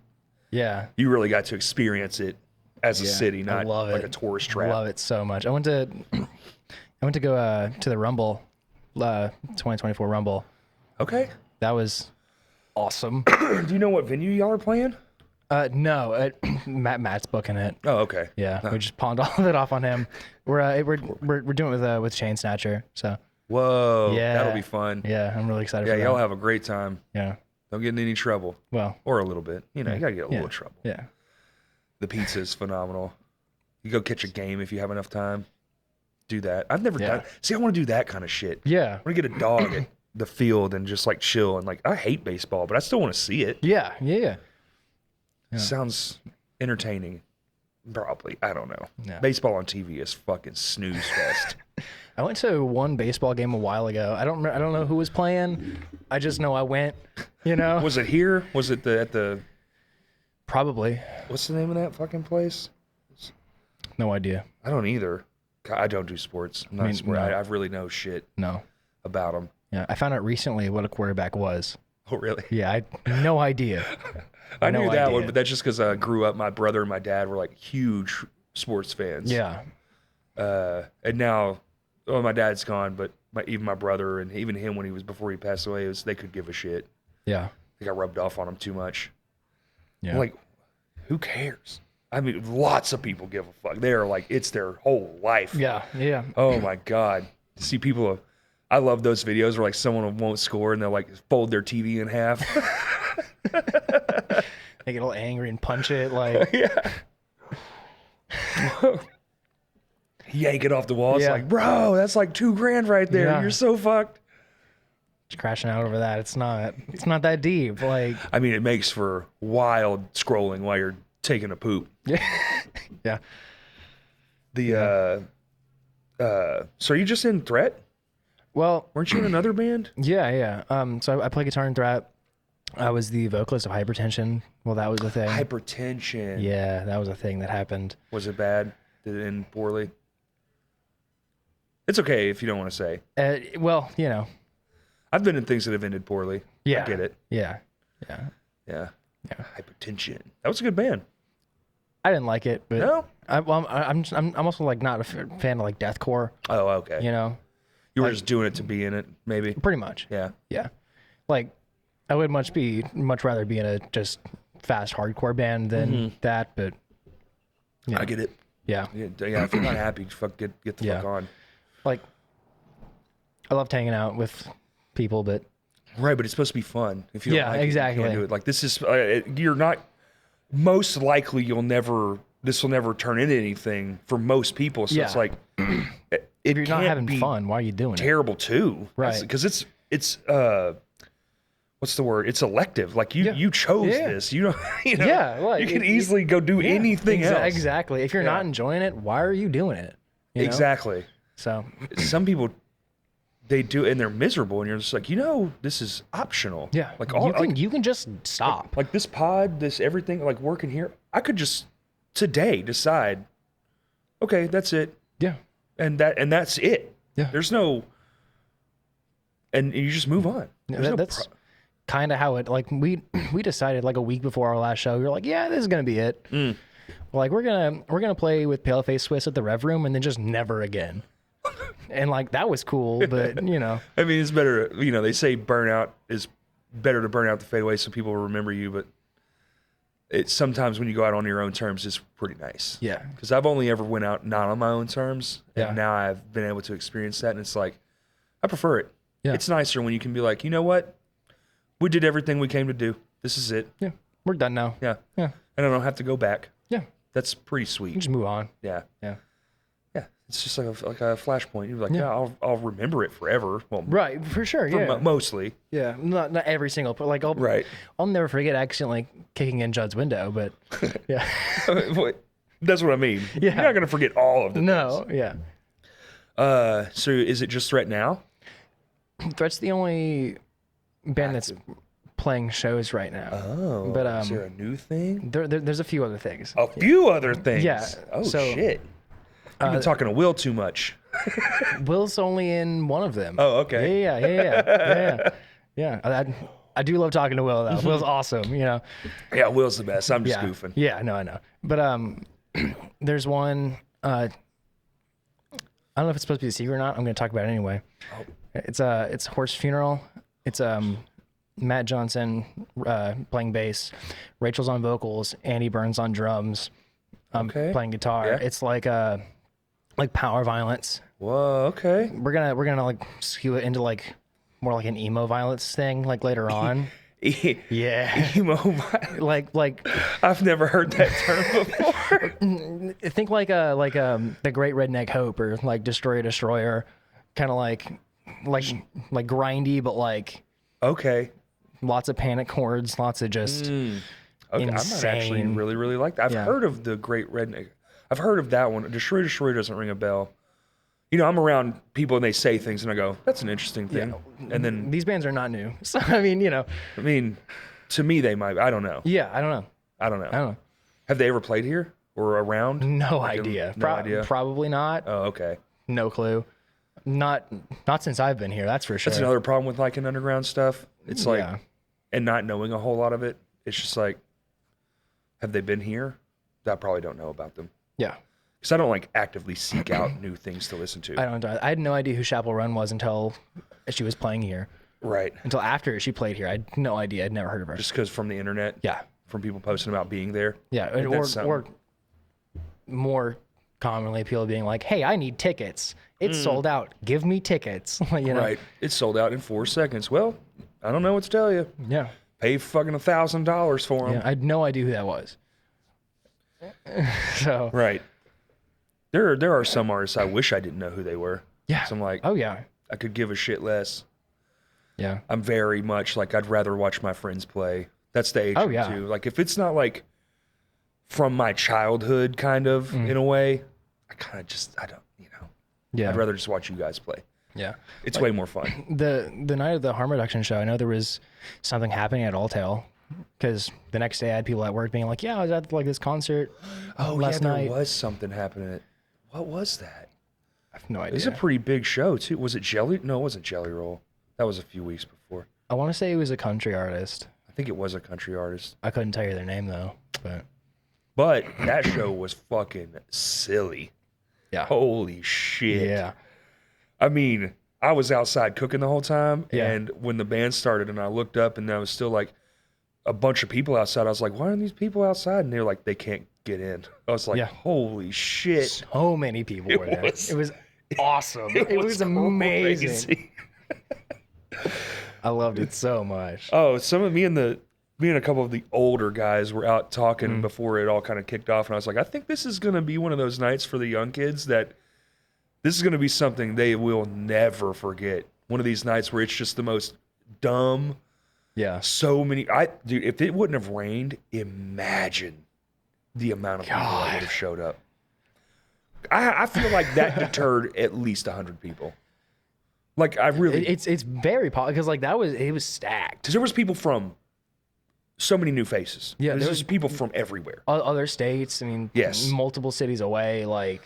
really got to experience it as a city, not like a tourist trap. I love it so much. I went to go to the Rumble, 2024 Rumble. Okay. That was awesome. Do you know what venue y'all are playing? No, Matt's booking it. Oh, okay. Yeah, we just pawned all of it off on him. We're doing it with Chain Snatcher. So. Whoa. Yeah. That'll be fun. Yeah, I'm really excited. for that. Y'all have a great time. Yeah. Don't get in any trouble. Well. Or a little bit. You know, you gotta get a little trouble. Yeah. The pizza is phenomenal. You go catch a game if you have enough time. Do that. I've never done. See, I want to do that kind of shit. Yeah. I want to get a dog at the field and just like chill and like I hate baseball, but I still want to see it. Yeah. Sounds entertaining. Probably. I don't know. Yeah. Baseball on TV is fucking snooze fest. I went to one baseball game a while ago. I don't know who was playing. I just know I went. You know. Was it here? Was it at the? Probably. What's the name of that fucking place? No idea. I don't either. I don't do sports. I'm not a sport. I really know shit. No. About them. Yeah, I found out recently what a quarterback was. Oh, really? Yeah, I had no idea. I knew that one, but that's just because I grew up. My brother and my dad were like huge sports fans. Yeah. And now, my dad's gone, but even my brother and even him when before he passed away, they could give a shit. Yeah. They got rubbed off on him too much. Yeah. Like, who cares? I mean, lots of people give a fuck. They're like, it's their whole life. Yeah. Yeah. Oh my God. To see people, I love those videos where like someone won't score and they'll like fold their TV in half. They get all angry and punch it. Like, yank it off the wall. It's like, bro, that's like $2,000 right there. Yeah. You're so fucked. Just crashing out over that. It's not that deep. Like, I mean, it makes for wild scrolling while you're taking a poop. Yeah. Yeah. So are you just in Threat? Well, weren't you in another band? Yeah. So I play guitar in Threat. I was the vocalist of Hypertension. Well, that was a thing. Hypertension. Yeah, that was a thing that happened. Was it bad? Did it end poorly? It's okay if you don't want to say. Well, you know. I've been in things that have ended poorly. Yeah. I get it. Yeah. Hypertension. That was a good band. I didn't like it, but no. I'm also like not a fan of like deathcore. Oh, okay. You know, you were just doing it to be in it, maybe. Pretty much. Yeah. Like, I would much rather be in a just fast hardcore band than that, but I get it. Yeah. Yeah, if you're not happy, fuck get the fuck on. Like, I loved hanging out with people, but Right, but it's supposed to be fun. If you don't like exactly. it, you can't do it. Like this is you're not. Most likely, this will never turn into anything for most people. So it's like, if you're not having fun, why are you doing terrible too? Right. Because it's what's the word? It's elective. Like you chose this. You know. Well, you can easily go do anything else. Exactly. If you're not enjoying it, why are you doing it? You know? Exactly. So some people, they do it and they're miserable, and you're just like, this is optional. Yeah. Like you can just stop. Like this pod, this everything, like working here, I could just today decide, okay, that's it. Yeah. And that's it. Yeah. There's no, and you just move on. That's kind of how it, like, we decided like a week before our last show, we were like, yeah, this is going to be it. Like, we're going to play with Paleface Swiss at the Rev Room and then just never again. And like, that was cool, but I mean, it's better, they say burnout is better to burn out the fadeaway so people will remember you, but it's sometimes when you go out on your own terms, it's pretty nice. Yeah. Because I've only ever went out not on my own terms, Yeah. and now I've been able to experience that, and it's like, I prefer it. Yeah. It's nicer when you can be like, you know what? We did everything we came to do. This is it. Yeah. We're done now. Yeah. Yeah. And I don't have to go back. Yeah. That's pretty sweet. You just move on. Yeah. Yeah. Yeah. It's just like a flashpoint. You're like, I'll remember it forever. Well, Right. For sure. Yeah. Mostly. Yeah. Not every single, but like, I'll never forget accidentally kicking in Judd's window, but yeah. That's what I mean. Yeah. You're not going to forget all of the No. things. Yeah. So is it just Threat now? Threat's the only band that's playing shows right now. Oh. But is there a new thing? There's a few other things. A few other things. Yeah. Oh So, shit. You've been talking to Will too much. Will's only in one of them. Oh, okay. Yeah. I do love talking to Will though. Will's awesome, Yeah, Will's the best. I'm just goofing. Yeah, no, I know. But there's one. I don't know if it's supposed to be a secret or not. I'm going to talk about it anyway. Oh. It's a horse funeral. It's Matt Johnson playing bass, Rachel's on vocals, Andy Burns on drums, playing guitar. Yeah. It's like power violence. Whoa, okay. We're gonna like skew it into like more like an emo violence thing like later on. Yeah. Emo. like I've never heard that term before. Think like the Great Redneck Hope or like Destroy a Destroyer, kind of like grindy, but like lots of panic chords, lots of just Okay, insane. I might actually really like that. I've heard of the Great Redneck. I've heard of that one. Destroy Destroyer doesn't ring a bell. I'm around people and they say things and I go, that's an interesting thing. Yeah. And then these bands are not new. So I mean, to me they might. I don't know. Yeah, I don't know. Have they ever played here or around? No idea. No idea. Probably not. Oh, okay. No clue. Not since I've been here, that's for sure. That's another problem with liking underground stuff. It's like, and not knowing a whole lot of it. It's just like, have they been here? I probably don't know about them. Yeah. Because I don't like actively seek out new things to listen to. I had no idea who Chapel Run was until she was playing here. Right. Until after she played here. I had no idea. I'd never heard of her. Just because from the internet? Yeah. From people posting about being there? Yeah. Or more commonly people being like, hey, I need tickets. It's sold out. Give me tickets. Right. It's sold out in 4 seconds. Well, I don't know what to tell you. Yeah. Pay fucking $1,000 for them. Yeah. I had no idea who that was. So. Right. There are some artists I wish I didn't know who they were. Yeah. So I'm like, oh yeah, I could give a shit less. Yeah. I'm very much like, I'd rather watch my friends play. That's the age too. Like if it's not like from my childhood kind of in a way, I kind of just, I don't, yeah. I'd rather just watch you guys play. Yeah. It's way more fun. The night of the harm reduction show, I know there was something happening at Alltail. Because the next day I had people at work being like, yeah, I was at like this concert last night. There was something happening. What was that? I have no idea. It was a pretty big show too. Was it Jelly? No, it wasn't Jelly Roll. That was a few weeks before. I want to say it was a country artist. I think it was a country artist. I couldn't tell you their name though. But that show was fucking silly. Yeah. Holy shit. Yeah. I mean, I was outside cooking the whole time. Yeah. And when the band started and I looked up and I was still like, a bunch of people outside. I was like, why aren't these people outside? And they're like, they can't get in. I was like, Yeah. holy shit. So many people were there. It was awesome. It was amazing. I loved it so much. Oh, me and a couple of the older guys were out talking before it all kind of kicked off, and I was like, I think this is going to be one of those nights for the young kids that this is going to be something they will never forget. One of these nights where it's just the most dumb. Yeah. So many. Dude, if it wouldn't have rained, imagine the amount of people that would have showed up. I feel like that deterred at least 100 people. Like I really. It's very popular because like it was stacked. Because there was people from so many new faces. Yeah, there was people from everywhere. Other states. I mean, yes, multiple cities away. Like,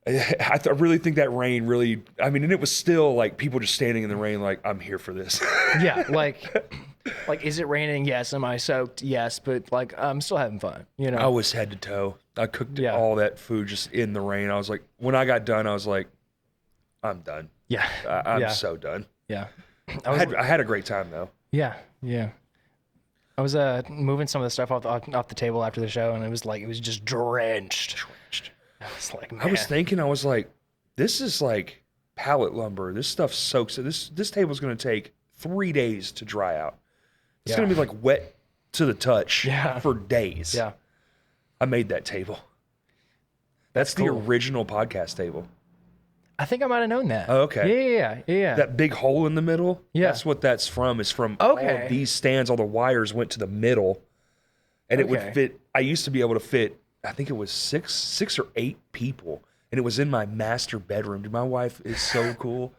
I really think that rain really. I mean, and it was still like people just standing in the rain, like I'm here for this. Yeah, like is it raining? Yes. Am I soaked? Yes. But like I'm still having fun. You know. I was head to toe. I cooked all that food just in the rain. I was like, when I got done, I was like, I'm done. Yeah. I'm so done. Yeah. I had a great time though. Yeah. Yeah. I was moving some of the stuff off the table after the show, and it was just drenched. I was like, man. I was thinking, I was like, this is like pallet lumber. This stuff soaks. This table's going to take 3 days to dry out. It's going to be like wet to the touch for days. Yeah. I made that table. That's the original podcast table. I think I might have known that. Oh, okay. Yeah. That big hole in the middle. Yeah. That's what that's from. It's from all of these stands. All the wires went to the middle, and it would fit. I used to be able to fit. I think it was six or eight people, and it was in my master bedroom. Dude, my wife is so cool.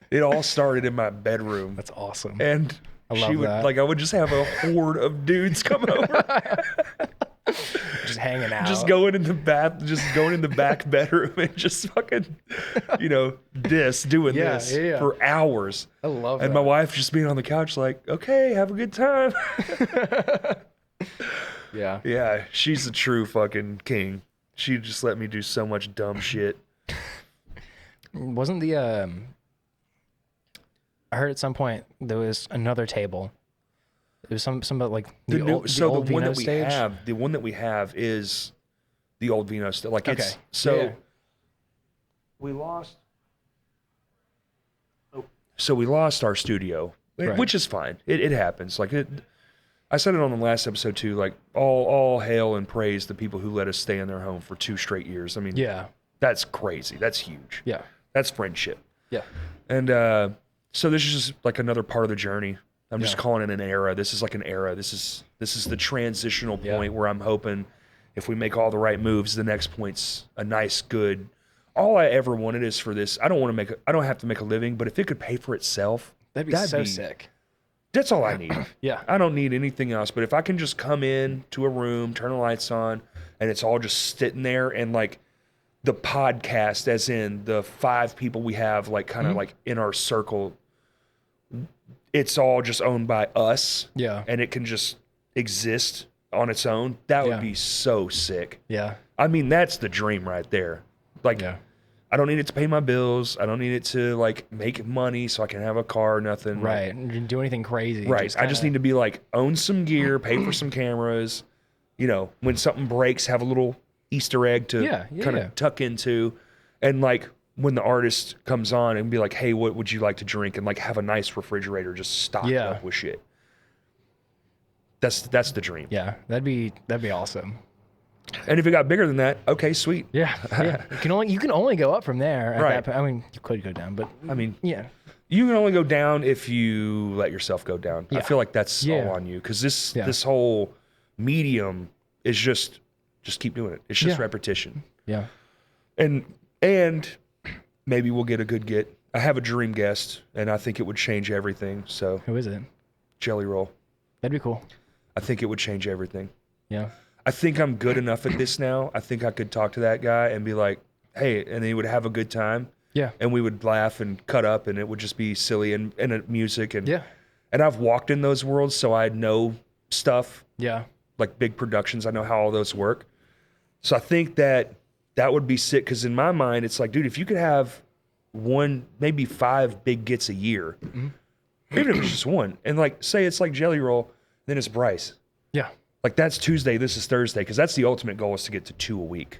It all started in my bedroom. That's awesome. And I love that. I would just have a horde of dudes come over. Just hanging out. Just going in the back bedroom and just fucking, doing this for hours. I love that. And my wife just being on the couch like, okay, have a good time. Yeah. Yeah, she's the true fucking king. She just let me do so much dumb shit. Wasn't the I heard at some point there was another table. It was some like the old one that stage? the one that we have is the old Vino stage. Like it's we lost. So we lost our studio, which is fine. It happens. Like I said it on the last episode too. Like all hail and praise the people who let us stay in their home for 2 straight years. I mean, that's crazy. That's huge. Yeah, that's friendship. Yeah, and so this is just like another part of the journey. I'm just calling it an era. This is like an era. This is the transitional point where I'm hoping if we make all the right moves, the next point's a nice, good. All I ever wanted is for this. I don't have to make a living, but if it could pay for itself, that'd be so sick. That's all I need. Yeah. I don't need anything else. But if I can just come in to a room, turn the lights on, and it's all just sitting there, and like the podcast, as in the 5 people we have, like kind of like in our circle, it's all just owned by us. Yeah. And it can just exist on its own. That would be so sick. Yeah. I mean, that's the dream right there. Like, I don't need it to pay my bills. I don't need it to like make money so I can have a car or nothing. Right. Like, do anything crazy. Right. I just need to be like, own some gear, pay for some cameras. When something breaks, have a little Easter egg to kind of tuck into. And like, when the artist comes on and be like, hey, what would you like to drink? And like have a nice refrigerator just stocked up with shit. That's the dream. Yeah, that'd be awesome. And if it got bigger than that, okay, sweet. Yeah. You can only go up from there. Right. I mean, you could go down, but I mean, you can only go down if you let yourself go down. I feel like that's all on you because this whole medium is just keep doing it. It's just repetition. Yeah. And maybe we'll get a good get. I have a dream guest, and I think it would change everything. So who is it? Jelly Roll. That'd be cool. I think it would change everything. Yeah. I think I'm good enough at this now. I think I could talk to that guy and be like, hey, and he would have a good time. Yeah. And we would laugh and cut up, and it would just be silly and music. And and I've walked in those worlds, so I know stuff. Yeah. Like big productions. I know how all those work. So I think that would be sick because in my mind, it's like, dude, if you could have 1, maybe 5 big gets a year, even if it's just one, and like say it's like Jelly Roll, then it's Brice. Yeah. Like that's Tuesday, this is Thursday, because that's the ultimate goal is to get to 2 a week.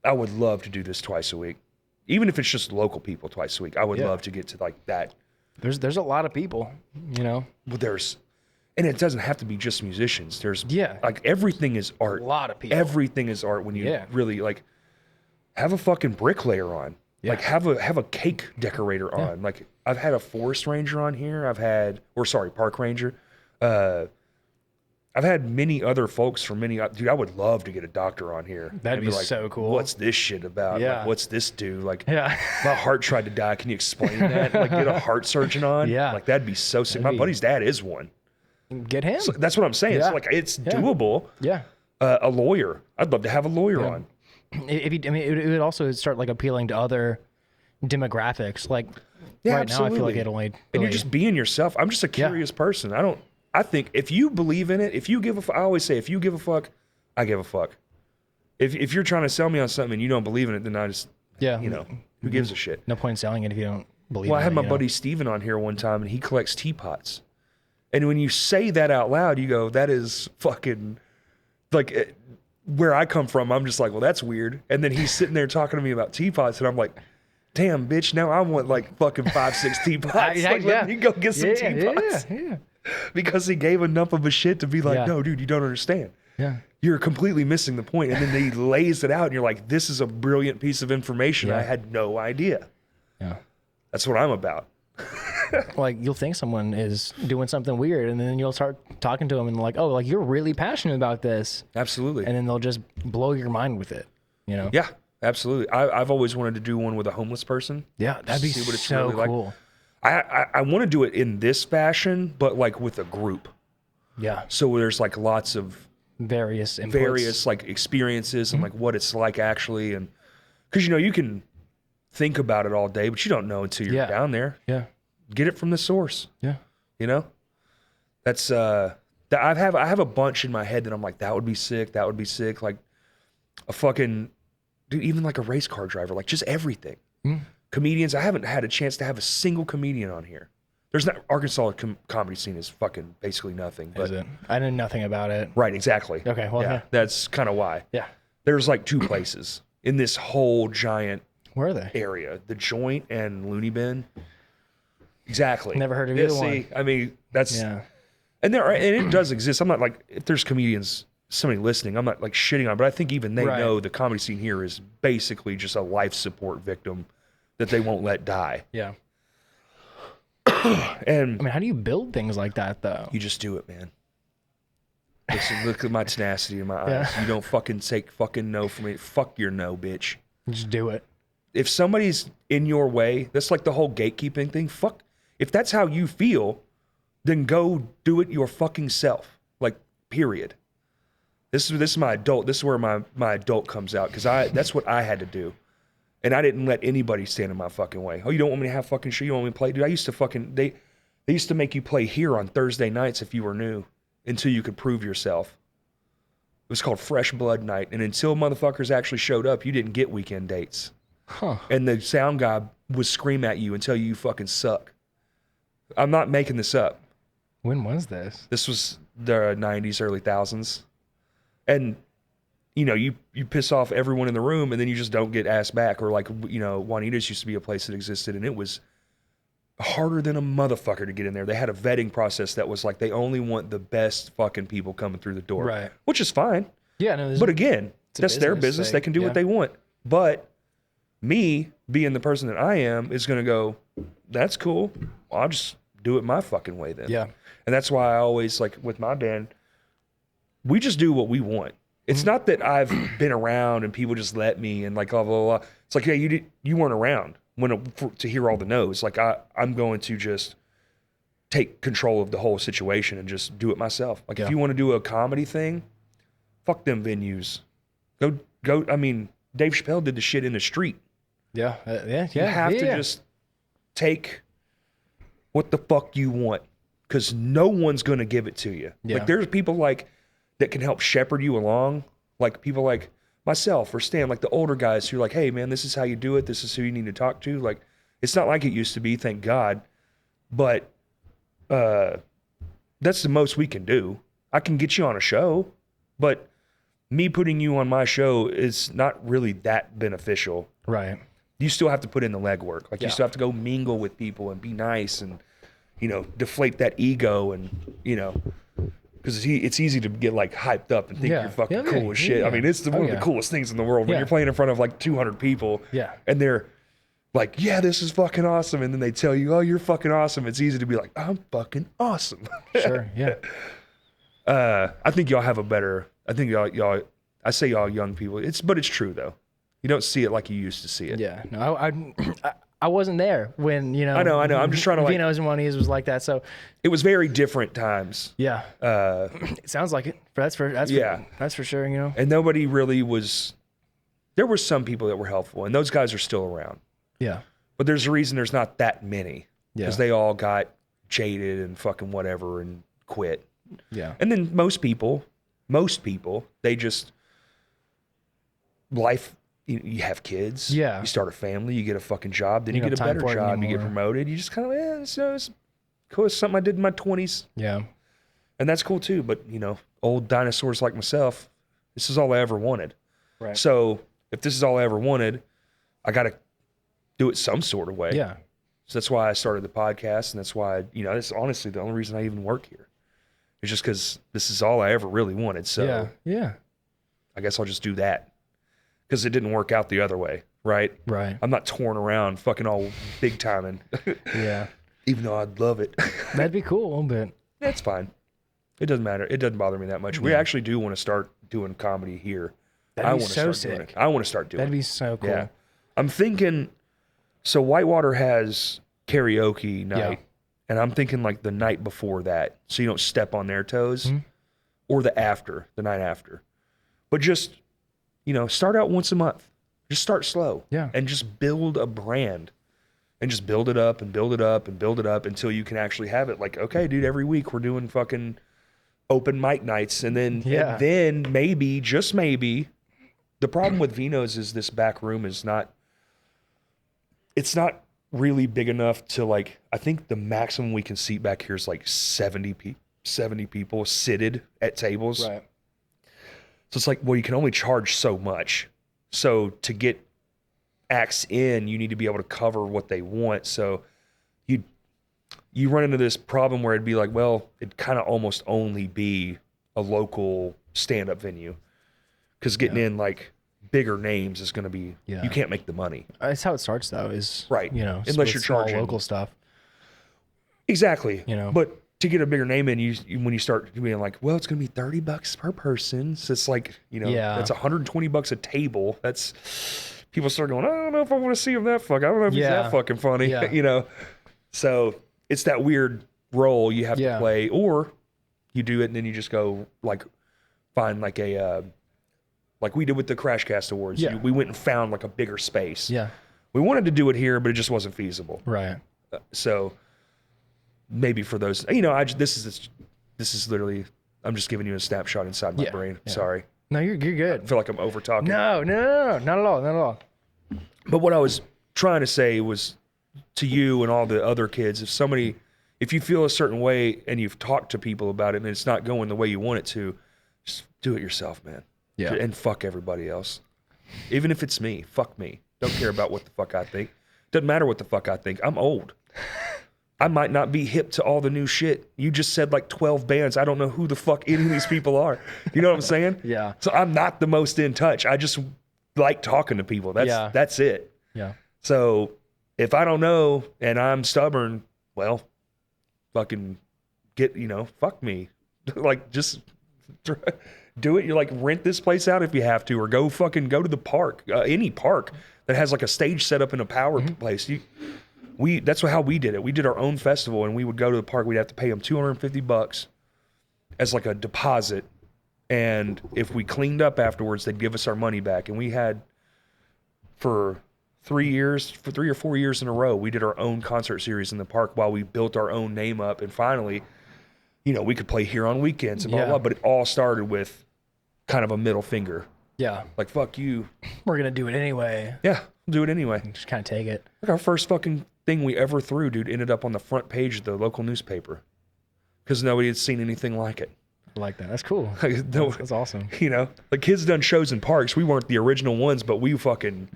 I would love to do this twice a week. Even if it's just local people twice a week, I would love to get to like that. There's a lot of people, you know. Well, and it doesn't have to be just musicians. There's like everything is art. A lot of people. Everything is art when you really like have a fucking bricklayer on. Yeah. Like have a cake decorator on. Like I've had a forest ranger on here. Park ranger. I've had many other folks from dude, I would love to get a doctor on here. That'd be like, so cool. What's this shit about? Yeah. Like, what's this do? Like, my heart tried to die. Can you explain that? Like, get a heart surgeon on? Yeah. Like, that'd be so sick. My buddy's dad is one. Get him. So that's what I'm saying. Yeah. It's doable. Yeah. A lawyer. I'd love to have a lawyer on. It would also start like appealing to other demographics. Like, right absolutely. now, I feel like it only. Really... And you're just being yourself. I'm just a curious person. I think if you believe in it, if you give a fuck, I always say, if you give a fuck, I give a fuck. If you're trying to sell me on something and you don't believe in it, then I just, who gives a shit? No point in selling it if you don't believe in it. Well, I had my buddy Steven on here one time and he collects teapots. And when you say that out loud, you go, that is fucking, like, where I come from, I'm just like, well, that's weird. And then he's sitting there talking to me about teapots and I'm like, damn, bitch, now I want like fucking 5-6 teapots. Let me go get some teapots. Yeah. Because he gave enough of a shit to be like, no, dude, you don't understand. Yeah. You're completely missing the point. And then he lays it out and you're like, this is a brilliant piece of information. Yeah. I had no idea. Yeah. That's what I'm about. Like you'll think someone is doing something weird and then you'll start talking to them and like, oh, like you're really passionate about this. Absolutely. And then they'll just blow your mind with it, you know? Yeah, absolutely. I've always wanted to do one with a homeless person. Yeah, that'd be so really cool. Like. I want to do it in this fashion, but like with a group. Yeah. So there's like lots of various like experiences and like what it's like actually. And because, you can think about it all day, but you don't know until you're down there. Yeah. Get it from the source. Yeah. That's, I have a bunch in my head that I'm like, that would be sick. That would be sick. Like a fucking, dude, even like a race car driver, like just everything. Comedians, I haven't had a chance to have a single comedian on here. There's not, Arkansas comedy scene is fucking basically nothing. But, is it? I know nothing about it. Right, exactly. Okay, well, that's kind of why. Yeah. There's like 2 places in this whole giant Where are they? area. The Joint and Looney Bin. Exactly. Never heard of either one. I mean, that's... Yeah. And it does exist. I'm not like, if there's comedians, somebody listening, I'm not like shitting on, but I think even they know the comedy scene here is basically just a life support victim that they won't let die. Yeah. And I mean, how do you build things like that, though? You just do it, man. Listen, look at my tenacity in my eyes. You don't fucking take fucking no from me. Fuck your no, bitch. Just do it. If somebody's in your way, that's like the whole gatekeeping thing. Fuck. If that's how you feel, then go do it your fucking self. Like, period. This is my adult. This is where my adult comes out because that's what I had to do. And I didn't let anybody stand in my fucking way. Oh, you don't want me to have fucking shit? You don't want me to play? Dude, I used to fucking... They used to make you play here on Thursday nights if you were new until you could prove yourself. It was called Fresh Blood Night. And until motherfuckers actually showed up, you didn't get weekend dates. Huh. And the sound guy would scream at you and tell you fucking suck. I'm not making this up. When was this? This was the 90s, early thousands. And... you piss off everyone in the room and then you just don't get asked back. Or like, Juanita's used to be a place that existed and it was harder than a motherfucker to get in there. They had a vetting process that was like, they only want the best fucking people coming through the door. Right. Which is fine. Yeah. No, but again, that's their business. They can do what they want. But me being the person that I am is going to go, that's cool. I'll just do it my fucking way then. Yeah. And that's why I always, like with my band, we just do what we want. It's not that I've been around and people just let me and like blah blah blah. It's like, yeah, you weren't around to hear all the no's. Like I'm going to just take control of the whole situation and just do it myself. Like if you want to do a comedy thing, fuck them venues. Go. I mean, Dave Chappelle did the shit in the street. Yeah. You have to just take what the fuck you want because no one's gonna give it to you. Yeah. Like there's people like. That can help shepherd you along, like people like myself or Stan, like the older guys who are like, hey man, this is how you do it. This is who you need to talk to. Like, it's not like it used to be, thank God, but that's the most we can do. I can get you on a show. But me putting you on my show is not really that beneficial. Right. You still have to put in the legwork. Like, you still have to go mingle with people and be nice and, you know, deflate that ego and, you know, because it's easy to get like hyped up and think you're fucking cool as shit. Yeah. I mean, it's one of the coolest things in the world when you're playing in front of like 200 people. Yeah. And they're like, yeah, this is fucking awesome. And then they tell you, oh, you're fucking awesome. It's easy to be like, I'm fucking awesome. Sure. Yeah. I think y'all have a better, I think y'all, I say y'all young people, but it's true though. You don't see it like you used to see it. Yeah. No, I wasn't there when, you know. I know. I'm just trying to like. Vinos and Monies was like that. So it was very different times. Yeah. It sounds like it. That's for sure, you know. And nobody really was, there were some people that were helpful and those guys are still around. Yeah. But there's a reason there's not that many. Because Yeah. they all got jaded and fucking whatever and quit. Yeah. And then most people, they just, life, you have kids. Yeah. You start a family, you get a fucking job, then you You get a don't have better time for it job, you get anymore. promoted. You just kind of, it's cool. It's something I did in my 20s. Yeah. And that's cool too. But, you know, old dinosaurs like myself, this is all I ever wanted. Right. So if this is all I ever wanted, I got to do it some sort of way. Yeah. So that's why I started the podcast. And that's why, you know, this is honestly the only reason I even work here. It's just because this is all I ever really wanted. So Yeah. I guess I'll just do that. Because it didn't work out the other way, right? Right. I'm not touring around fucking all big timing. Yeah. Even though I'd love it. That'd be cool, but That's fine. It doesn't matter. It doesn't bother me that much. We actually do want to start doing comedy here. That'd be wanna so start doing sick. it. I want to start doing that'd it. be so cool. Yeah. I'm thinking, so Whitewater has karaoke night. Yeah. And I'm thinking like the night before that. So you don't step on their toes. Mm-hmm. Or the night after. But just, you know, start out once a month. Just start slow. Yeah. And just build a brand. And just build it up and build it up and build it up until you can actually have it. Like, okay, dude, every week we're doing fucking open mic nights. And then maybe, just maybe, the problem with Vino's is this back room is not, it's not really big enough to like, I think the maximum we can seat back here is like 70 people seated at tables. Right. So it's like, well, you can only charge so much. So to get acts in, you need to be able to cover what they want. So you run into this problem where it'd be like, well, it'd kind of almost only be a local stand-up venue. Because getting in like bigger names is going to be, you can't make the money. That's how it starts though, is Right. you know, Unless with you're small charging local stuff. Exactly. You know. But to get a bigger name in, when you start being like, well, it's going to be $30 per person. So it's like, you know, that's $120 a table. That's, people start going, I don't know if I want to see him that fuck. I don't know if he's that fucking funny, you know? So it's that weird role you have to play, or you do it and then you just go like, find like a, like we did with the Crashcast Awards. Yeah. We went and found like a bigger space. Yeah. We wanted to do it here, but it just wasn't feasible. Right. So maybe for those, you know, this is literally, I'm just giving you a snapshot inside my brain. Yeah. Sorry. No, you're good. I feel like I'm over talking. No, not at all. But what I was trying to say was to you and all the other kids, if you feel a certain way and you've talked to people about it and it's not going the way you want it to, just do it yourself, man. Yeah. And fuck everybody else. Even if it's me, fuck me. Don't care about what the fuck I think. Doesn't matter what the fuck I think. I'm old. I might not be hip to all the new shit. You just said like 12 bands. I don't know who the fuck any of these people are. You know what I'm saying? Yeah. So I'm not the most in touch. I just like talking to people. That's it. Yeah. So if I don't know and I'm stubborn, well, fucking fuck me. Like just do it. You're like, rent this place out if you have to, or go to the park, any park that has like a stage set up in a power place. That's how we did it. We did our own festival and we would go to the park. We'd have to pay them $250 as like a deposit. And if we cleaned up afterwards, they'd give us our money back. And we had for 3 or 4 years in a row, we did our own concert series in the park while we built our own name up. And finally, you know, we could play here on weekends and blah, blah, blah. But it all started with kind of a middle finger. Yeah. Like, fuck you. We're going to do it anyway. Yeah, we'll do it anyway. Just kind of take it. Like our first fucking thing we ever threw, dude, ended up on the front page of the local newspaper because nobody had seen anything like it. I like that. That's cool. That's awesome. You know, like kids done shows in parks. We weren't the original ones, but we fucking,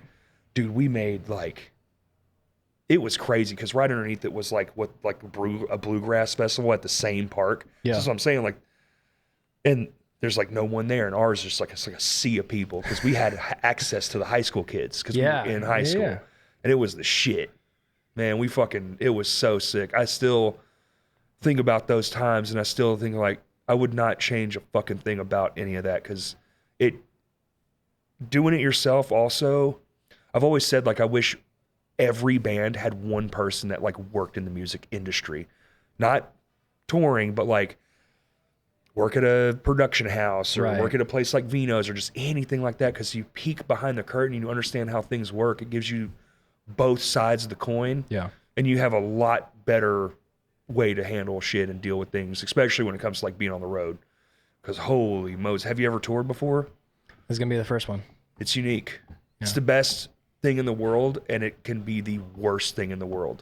dude, we made like, it was crazy because right underneath it was like a bluegrass festival at the same park. Yeah. So that's what I'm saying. Like, and there's like no one there, and ours is just like it's like a sea of people because we had access to the high school kids because we were in high school, and it was the shit, man. It was so sick. I still think about those times, and I still think like I would not change a fucking thing about any of that because doing it yourself. Also, I've always said like I wish every band had one person that like worked in the music industry, not touring, but like work at a production house or work at a place like Vino's or just anything like that. Cause you peek behind the curtain and you understand how things work. It gives you both sides of the coin. Yeah. And you have a lot better way to handle shit and deal with things, especially when it comes to like being on the road. Cause holy Moses, have you ever toured before? This is going to be the first one. It's unique. Yeah. It's the best thing in the world, and it can be the worst thing in the world.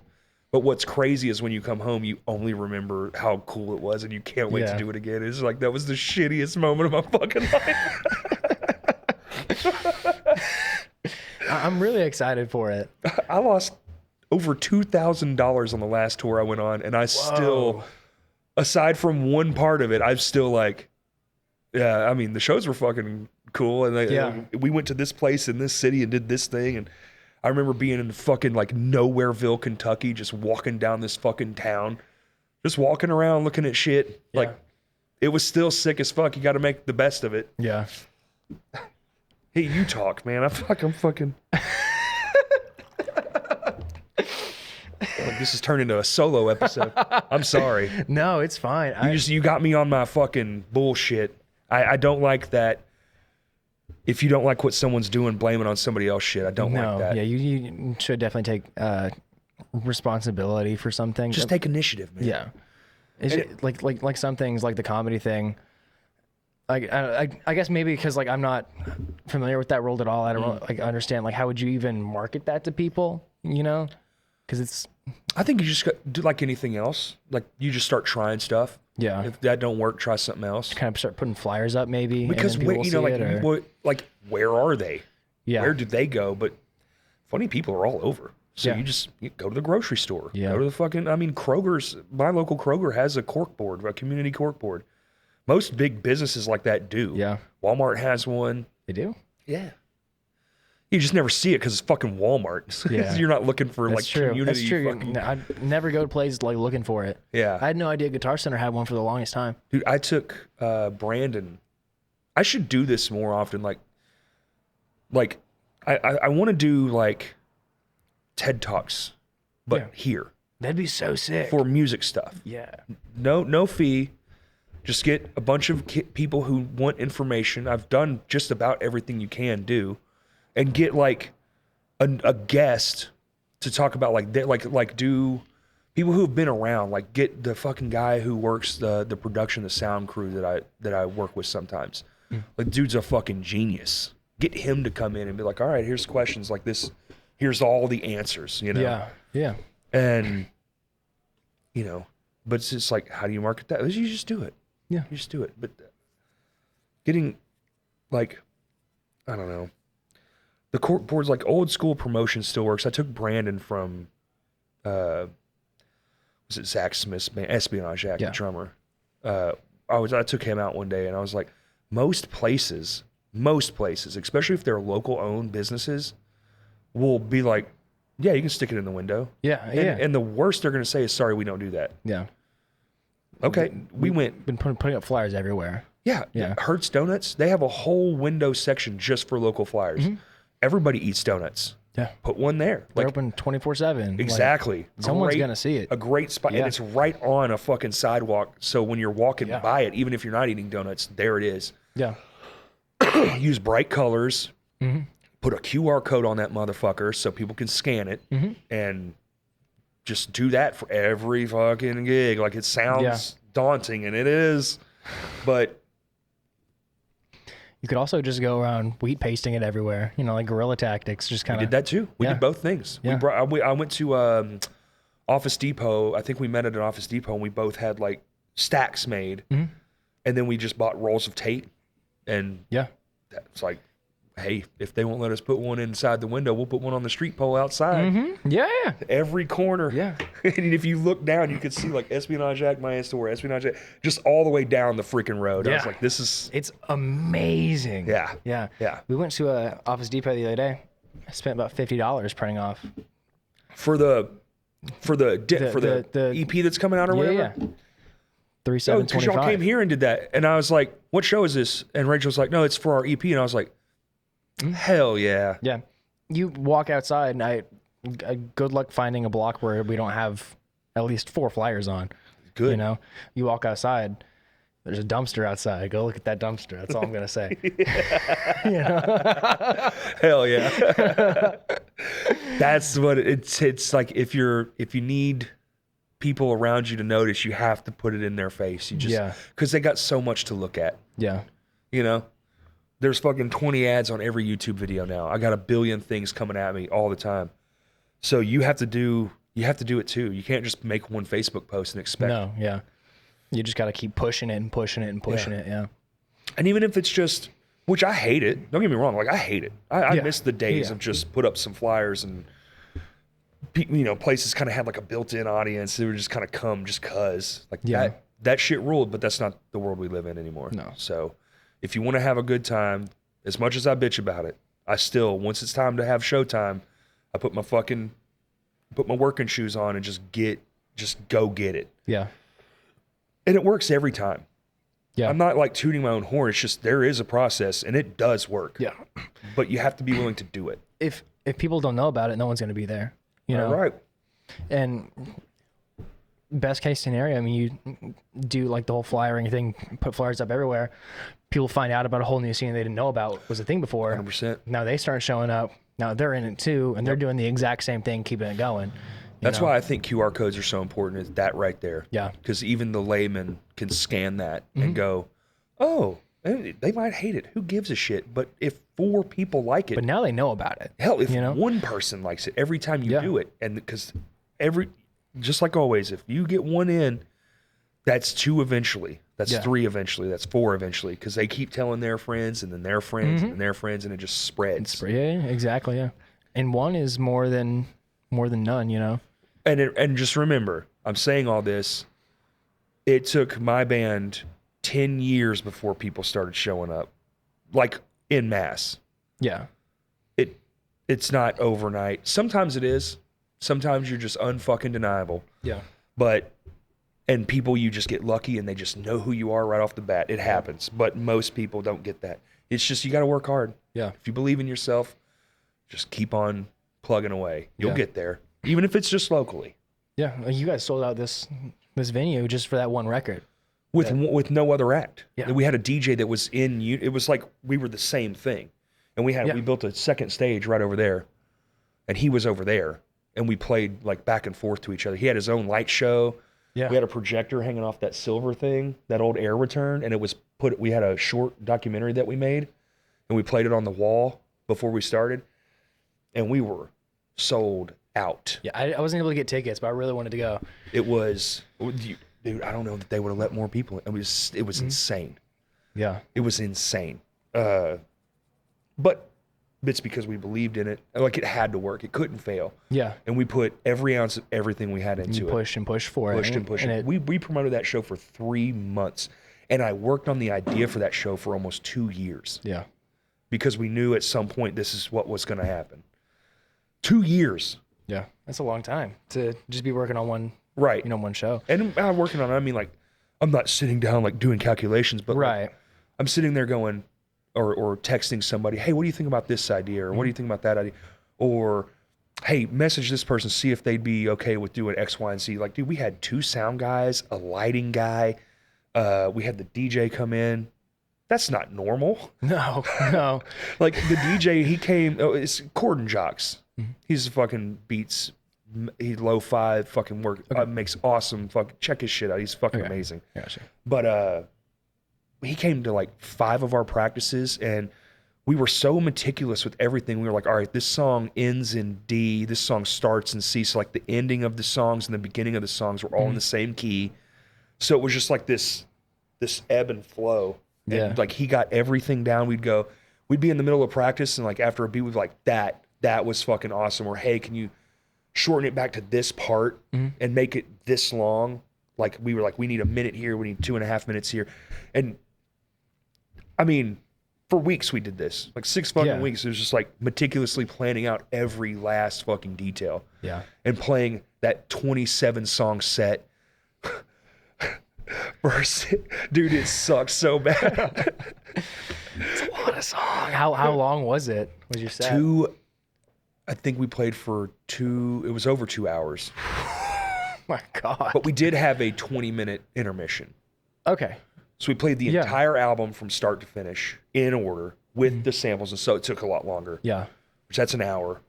But what's crazy is when you come home, you only remember how cool it was, and you can't wait to do it again. It's like, that was the shittiest moment of my fucking life. I'm really excited for it. I lost over $2,000 on the last tour I went on, and I still, aside from one part of it, I've still like, yeah, I mean, the shows were fucking cool, and we went to this place in this city and did this thing, and I remember being in fucking like Nowhereville, Kentucky, just walking down this fucking town, just walking around looking at shit. Yeah. Like, it was still sick as fuck. You got to make the best of it. Yeah. Hey, you talk, man. I'm fucking. Like, this has turned into a solo episode. I'm sorry. No, it's fine. You got me on my fucking bullshit. I don't like that. If you don't like what someone's doing, blame it on somebody else shit. I don't like that. Yeah, you should definitely take responsibility for some things. Just take initiative, man. Yeah. Like some things, like the comedy thing. Like I guess maybe because like I'm not familiar with that world at all. I don't like understand like how would you even market that to people? You know, because it's. I think you just do like anything else. Like you just start trying stuff. Yeah. If that don't work, try something else. Kind of start putting flyers up, maybe. Because where are they? Yeah. Where did they go? But funny people are all over. So you go to the grocery store. Yeah. Go to the fucking. I mean, Kroger's. My local Kroger has a cork board, a community cork board. Most big businesses like that do. Yeah. Walmart has one. They do. Yeah. You just never see it because it's fucking Walmart. Yeah. You're not looking for like community. That's true. Fucking... I never go to places like looking for it. Yeah. I had no idea Guitar Center had one for the longest time. Dude, I took Brandon. I should do this more often. Like I want to do like TED Talks, but here. That'd be so sick. For music stuff. Yeah. No fee. Just get a bunch of people who want information. I've done just about everything you can do. And get like a guest to talk about like do people who have been around, like get the fucking guy who works the production, the sound crew that I work with sometimes. Like dude's a fucking genius. Get him to come in and be like, all right, here's questions like this. Here's all the answers, you know? Yeah. Yeah. And you know, but it's just like, how do you market that? You just do it. Yeah. You just do it. But getting like, I don't know. The cork boards, like old school promotion still works. I took Brandon from, was it Zach Smith's band, Espionage Act, the drummer. I took him out one day and I was like, most places, especially if they're local owned businesses, will be like, yeah, you can stick it in the window. Yeah, and the worst they're going to say is, sorry, we don't do that. Yeah. Okay, we've been putting up flyers everywhere. Yeah. Hertz Donuts, they have a whole window section just for local flyers. Mm-hmm. Everybody eats donuts. Yeah. Put one there. They're open 24/7. Exactly. Like, someone's going to see it. A great spot. Yeah. And it's right on a fucking sidewalk. So when you're walking by it, even if you're not eating donuts, there it is. Yeah. Use bright colors. Mm-hmm. Put a QR code on that motherfucker so people can scan it. Mm-hmm. And just do that for every fucking gig. Like it sounds daunting, and it is. But... You could also just go around wheat pasting it everywhere, you know, like guerrilla tactics. Just kind of did that too. We did both things. Yeah. I went to Office Depot. I think we met at an Office Depot, and we both had like stacks made. Mm-hmm. And then we just bought rolls of tape, and Yeah. it's like, hey, if they won't let us put one inside the window, we'll put one on the street pole outside. Mm-hmm. Yeah. Every corner. Yeah. And if you look down, you could see like Espionage Act, My Store, Espionage Act, just all the way down the freaking road. I was like, this is... It's amazing. Yeah. Yeah. Yeah. We went to Office Depot the other day. I spent about $50 printing off. For the EP that's coming out or whatever? Yeah. 3725. Because y'all came here and did that. And I was like, what show is this? And Rachel was like, no, it's for our EP. And I was like, hell yeah. Yeah. You walk outside, and good luck finding a block where we don't have at least 4 flyers on. Good. You know, you walk outside, there's a dumpster outside. Go look at that dumpster. That's all I'm going to say. You know? Hell yeah. That's what it's like. If you need people around you to notice, you have to put it in their face. You just, because they got so much to look at. Yeah. You know, there's fucking 20 ads on every YouTube video now. I got a billion things coming at me all the time. So you have to do it too. You can't just make one Facebook post and expect. No, yeah. You just got to keep pushing it and pushing it and pushing it. Yeah. And even if it's just, which I hate it. Don't get me wrong. Like, I hate it. I miss the days of just put up some flyers and, you know, places kind of had like a built-in audience. They would just kind of come just cause. Like that shit ruled, but that's not the world we live in anymore. No. So if you want to have a good time, as much as I bitch about it, I still, once it's time to have showtime, I put my working shoes on and just go get it. Yeah. And it works every time. Yeah. I'm not like tooting my own horn. It's just, there is a process and it does work. Yeah. But you have to be willing to do it. If people don't know about it, no one's going to be there. You know? Right. And best case scenario, I mean, you do like the whole flyering thing, put flyers up everywhere. People find out about a whole new scene they didn't know about was a thing before. 100%. Now they start showing up. Now they're in it too, and they're doing the exact same thing, keeping it going. That's why I think QR codes are so important, is that right there. Yeah. Because even the layman can scan that and go, oh, they might hate it. Who gives a shit? But if 4 people like it. But now they know about it. Hell, if one person likes it every time you do it, and because just like always, if you get one in, that's 2 eventually. That's 3 eventually. That's 4 eventually. Because they keep telling their friends and then their friends and their friends, and it just spreads. Yeah, exactly. Yeah. And one is more than none, you know? And just remember, I'm saying all this, it took my band 10 years before people started showing up, like en masse. Yeah. It's not overnight. Sometimes it is. Sometimes you're just unfucking deniable. Yeah. And people, you just get lucky and they just know who you are right off the bat. It happens. But most people don't get that. It's just, you got to work hard. Yeah. If you believe in yourself, just keep on plugging away. You'll get there. Even if it's just locally. Yeah. You guys sold out this venue just for that one record. With no other act. Yeah. We had a DJ that was it was like we were the same thing. And we built a second stage right over there. And he was over there. And we played like back and forth to each other. He had his own light show. Yeah. We had a projector hanging off that silver thing, that old air return, and we had a short documentary that we made, and we played it on the wall before we started, and we were sold out. Yeah, I wasn't able to get tickets, but I really wanted to go. It was, dude, I don't know that they would have let more people in. It was insane. Yeah. It was insane. But it's because we believed in it. Like, it had to work. It couldn't fail. Yeah. And we put every ounce of everything we had into it. Pushed and pushed for it. Pushed and pushed. We promoted that show for 3 months. And I worked on the idea for that show for almost 2 years. Yeah. Because we knew at some point this is what was going to happen. 2 years. Yeah. That's a long time to just be working on one. Right. One show. And I'm working on it. I mean, like, I'm not sitting down, like, doing calculations, but right. Like, I'm sitting there going, or texting somebody, hey, what do you think about this idea? Or what do you think about that idea? Or, hey, message this person, see if they'd be okay with doing X, Y, and Z. Like, dude, we had 2 sound guys, a lighting guy. We had the DJ come in. That's not normal. No. Like, the DJ, he came, it's Cordon Jocks. He's fucking beats, he lo-fi fucking work, makes awesome, check his shit out. He's fucking amazing. Gotcha. But, he came to like 5 of our practices, and we were so meticulous with everything. We were like, all right, this song ends in D, this song starts in C. So like the ending of the songs and the beginning of the songs were all in the same key. So it was just like this this ebb and flow. And Yeah. like he got everything down. We'd be in the middle of practice and like after a beat, we'd be like, that was fucking awesome. Or, hey, can you shorten it back to this part and make it this long? Like we were like, we need a minute here. We need 2.5 minutes here. And I mean, for weeks we did this, like 6 fucking weeks. It was just like meticulously planning out every last fucking detail. Yeah. And playing that 27 song set. Dude, it sucks so bad. It's a lot of song. How long was it? Was your set? I think we played for it was over 2 hours. Oh my God. But we did have a 20-minute intermission. Okay. So we played the entire album from start to finish in order with the samples, and so it took a lot longer. Yeah. Which that's an hour.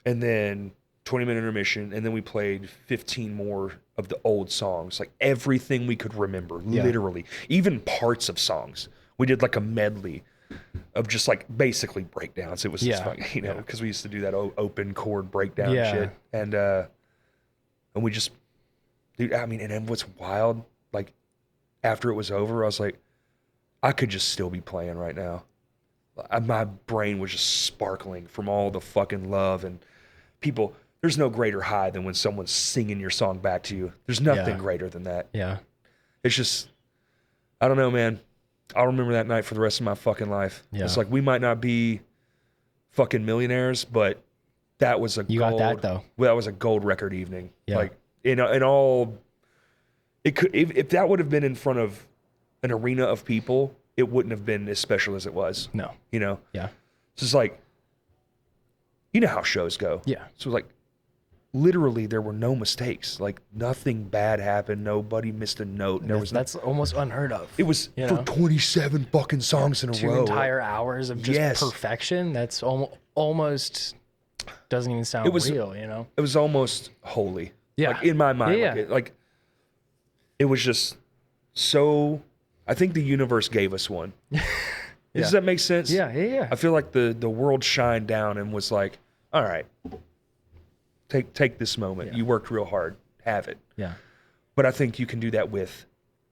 And then 20-minute intermission, and then we played 15 more of the old songs, like everything we could remember, literally. Even parts of songs. We did like a medley of just like basically breakdowns. It was just fun, you know, because we used to do that open chord breakdown shit. And we just, dude, I mean, and then what's wild, like after it was over, I was like, I could just still be playing right now. My brain was just sparkling from all the fucking love and people. There's no greater high than when someone's singing your song back to you. There's nothing greater than that. Yeah. It's just, I don't know, man. I'll remember that night for the rest of my fucking life. Yeah. It's like we might not be fucking millionaires, but that was got that though. Well, that was a gold record evening. Yeah. Like in all, it could if that would have been in front of an arena of people, it wouldn't have been as special as it was. No. You know. Yeah. It's just like, you know how shows go. Yeah. So like, literally there were no mistakes. Like nothing bad happened. Nobody missed a note. That's almost unheard of. It was for 27 fucking songs in a row. 2 entire hours of just perfection. That's almost doesn't even sound real, you know? It was almost holy. Yeah. Like in my mind. Like it was just so, I think the universe gave us one. Does that make sense? Yeah. I feel like the world shined down and was like, all right, take this moment. You worked real hard. Have it. Yeah. But I think you can do that with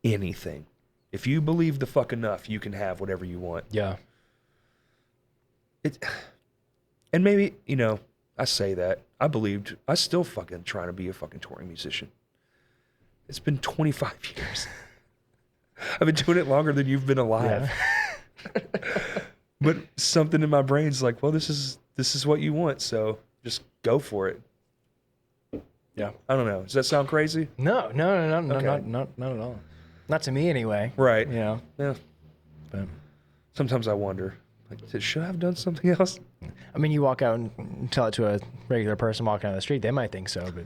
anything. If you believe the fuck enough, you can have whatever you want. Yeah. And maybe, you know, I say that. I still fucking trying to be a fucking touring musician. It's been 25 years. I've been doing it longer than you've been alive. Yeah. But something in my brain's like, well, this is what you want, so just go for it. Yeah. I don't know. Does that sound crazy? No, Okay. not at all. Not to me anyway. Right. You know. Yeah. But sometimes I wonder, like, should I have done something else? I mean, you walk out and tell it to a regular person walking down the street, they might think so, but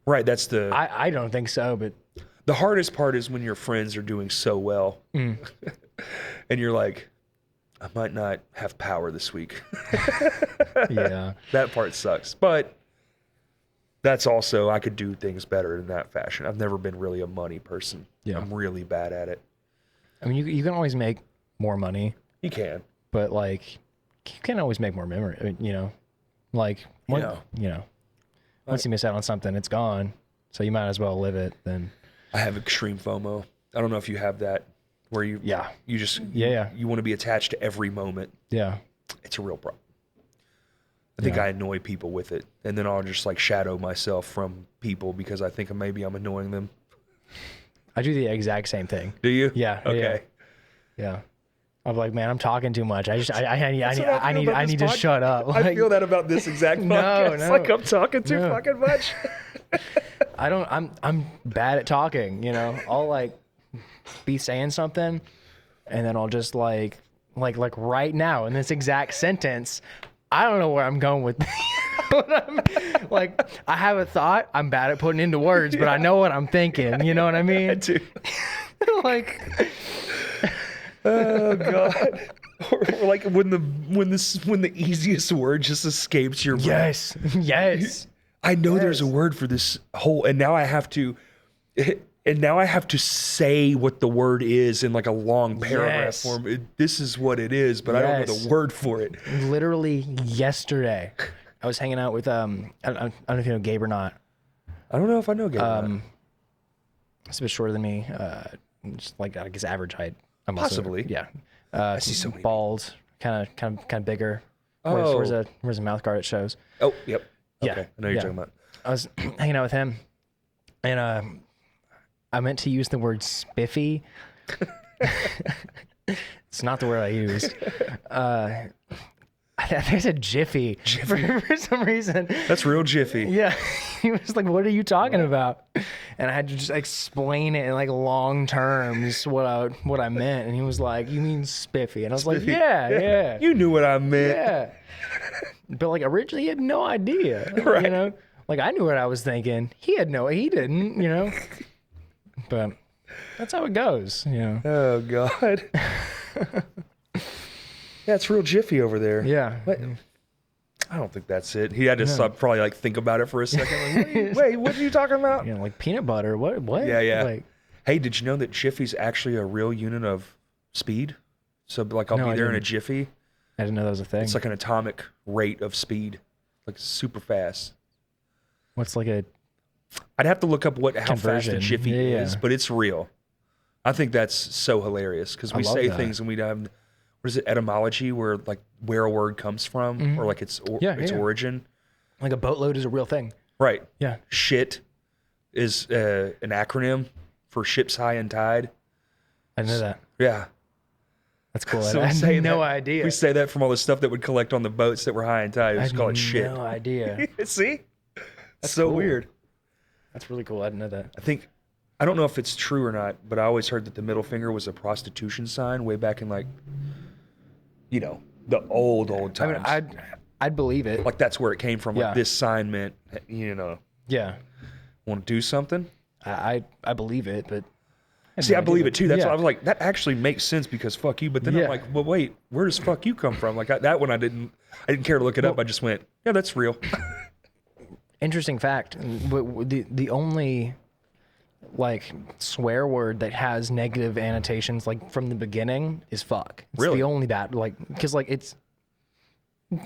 right, that's the I don't think so, but the hardest part is when your friends are doing so well. And you're like, I might not have power this week. Yeah. That part sucks. But that's also, I could do things better in that fashion. I've never been really a money person. Yeah. I'm really bad at it. I mean, you can always make more money. You can. But, like, you can't always make more memory, you know? Like, once you miss out on something, it's gone. So you might as well live it then. I have extreme FOMO. I don't know if you have that, where you just you want to be attached to every moment. Yeah. It's a real problem. I think I annoy people with it, and then I'll just like shadow myself from people because I think maybe I'm annoying them. I do the exact same thing. Do you? Yeah. Okay. Yeah. I'm like, man, I'm talking too much. I need to shut up. Like, I feel that about this exact podcast. No. Like I'm talking too fucking much. I'm bad at talking, you know. I'll like be saying something and then I'll just like right now in this exact sentence, I don't know where I'm going with like I have a thought, I'm bad at putting into words, but I know what I'm thinking, you know what I mean? I do. Like oh god. Or like when the easiest word just escapes your brain. Yes. I know there's a word for this whole, and now I have to say what the word is in like a long paragraph form. This is what it is, but I don't know the word for it. Literally yesterday, I was hanging out with I don't know if you know Gabe or not. I don't know if I know Gabe. He's a bit shorter than me. just like I guess average height. Possibly. Yeah. I see so many bald, kind of bigger. Oh. Where's a mouth guard it shows? Oh, yep. Yeah. Okay. I know you're talking about. I was hanging out with him, and I meant to use the word spiffy. It's not the word I used. I said jiffy. For some reason. That's real jiffy. Yeah. He was like, what are you talking about? And I had to just explain it in like long terms what I meant. And he was like, you mean spiffy? And I was like, yeah. You knew what I meant. Yeah. But like originally he had no idea. Right. You know? Like I knew what I was thinking. He didn't, you know? But that's how it goes, you know. Oh God. Yeah, it's real jiffy over there. Yeah. What? I don't think that's it. He had to stop, probably like think about it for a second. Like, wait, what are you talking about? You know, like peanut butter. What? Yeah. Like, hey, did you know that jiffy's actually a real unit of speed? So like I'll be there in a jiffy. I didn't know that was a thing. It's like an atomic rate of speed. Like super fast. What's like a I'd have to look up how conversion. fast a jiffy is, Yeah. but it's real. I think that's so hilarious because we say things and we have, what is it, etymology, where a word comes from or like its origin. Like a boatload is a real thing. Right. Yeah. Shit is an acronym for ships high and tide. I know that. Yeah. That's cool. So I had no idea. We say that from all the stuff that would collect on the boats that were high and tide. We just call it shit. No idea. See? That's so cool. weird. That's really cool. I didn't know that. I don't know if it's true or not, but I always heard that the middle finger was a prostitution sign way back in the old times. I mean, I'd believe it. Like that's where it came from. Yeah. Like this sign meant, Yeah. want to do something. I believe it, but See, I believe it too. That's why I was like, that actually makes sense because fuck you. But then I'm like, well, wait, where does fuck you come from? Like that one, I didn't care to look it up. I just went, yeah, that's real. Interesting fact. The only like swear word that has negative annotations like from the beginning is fuck. It's Really? the only bad because it's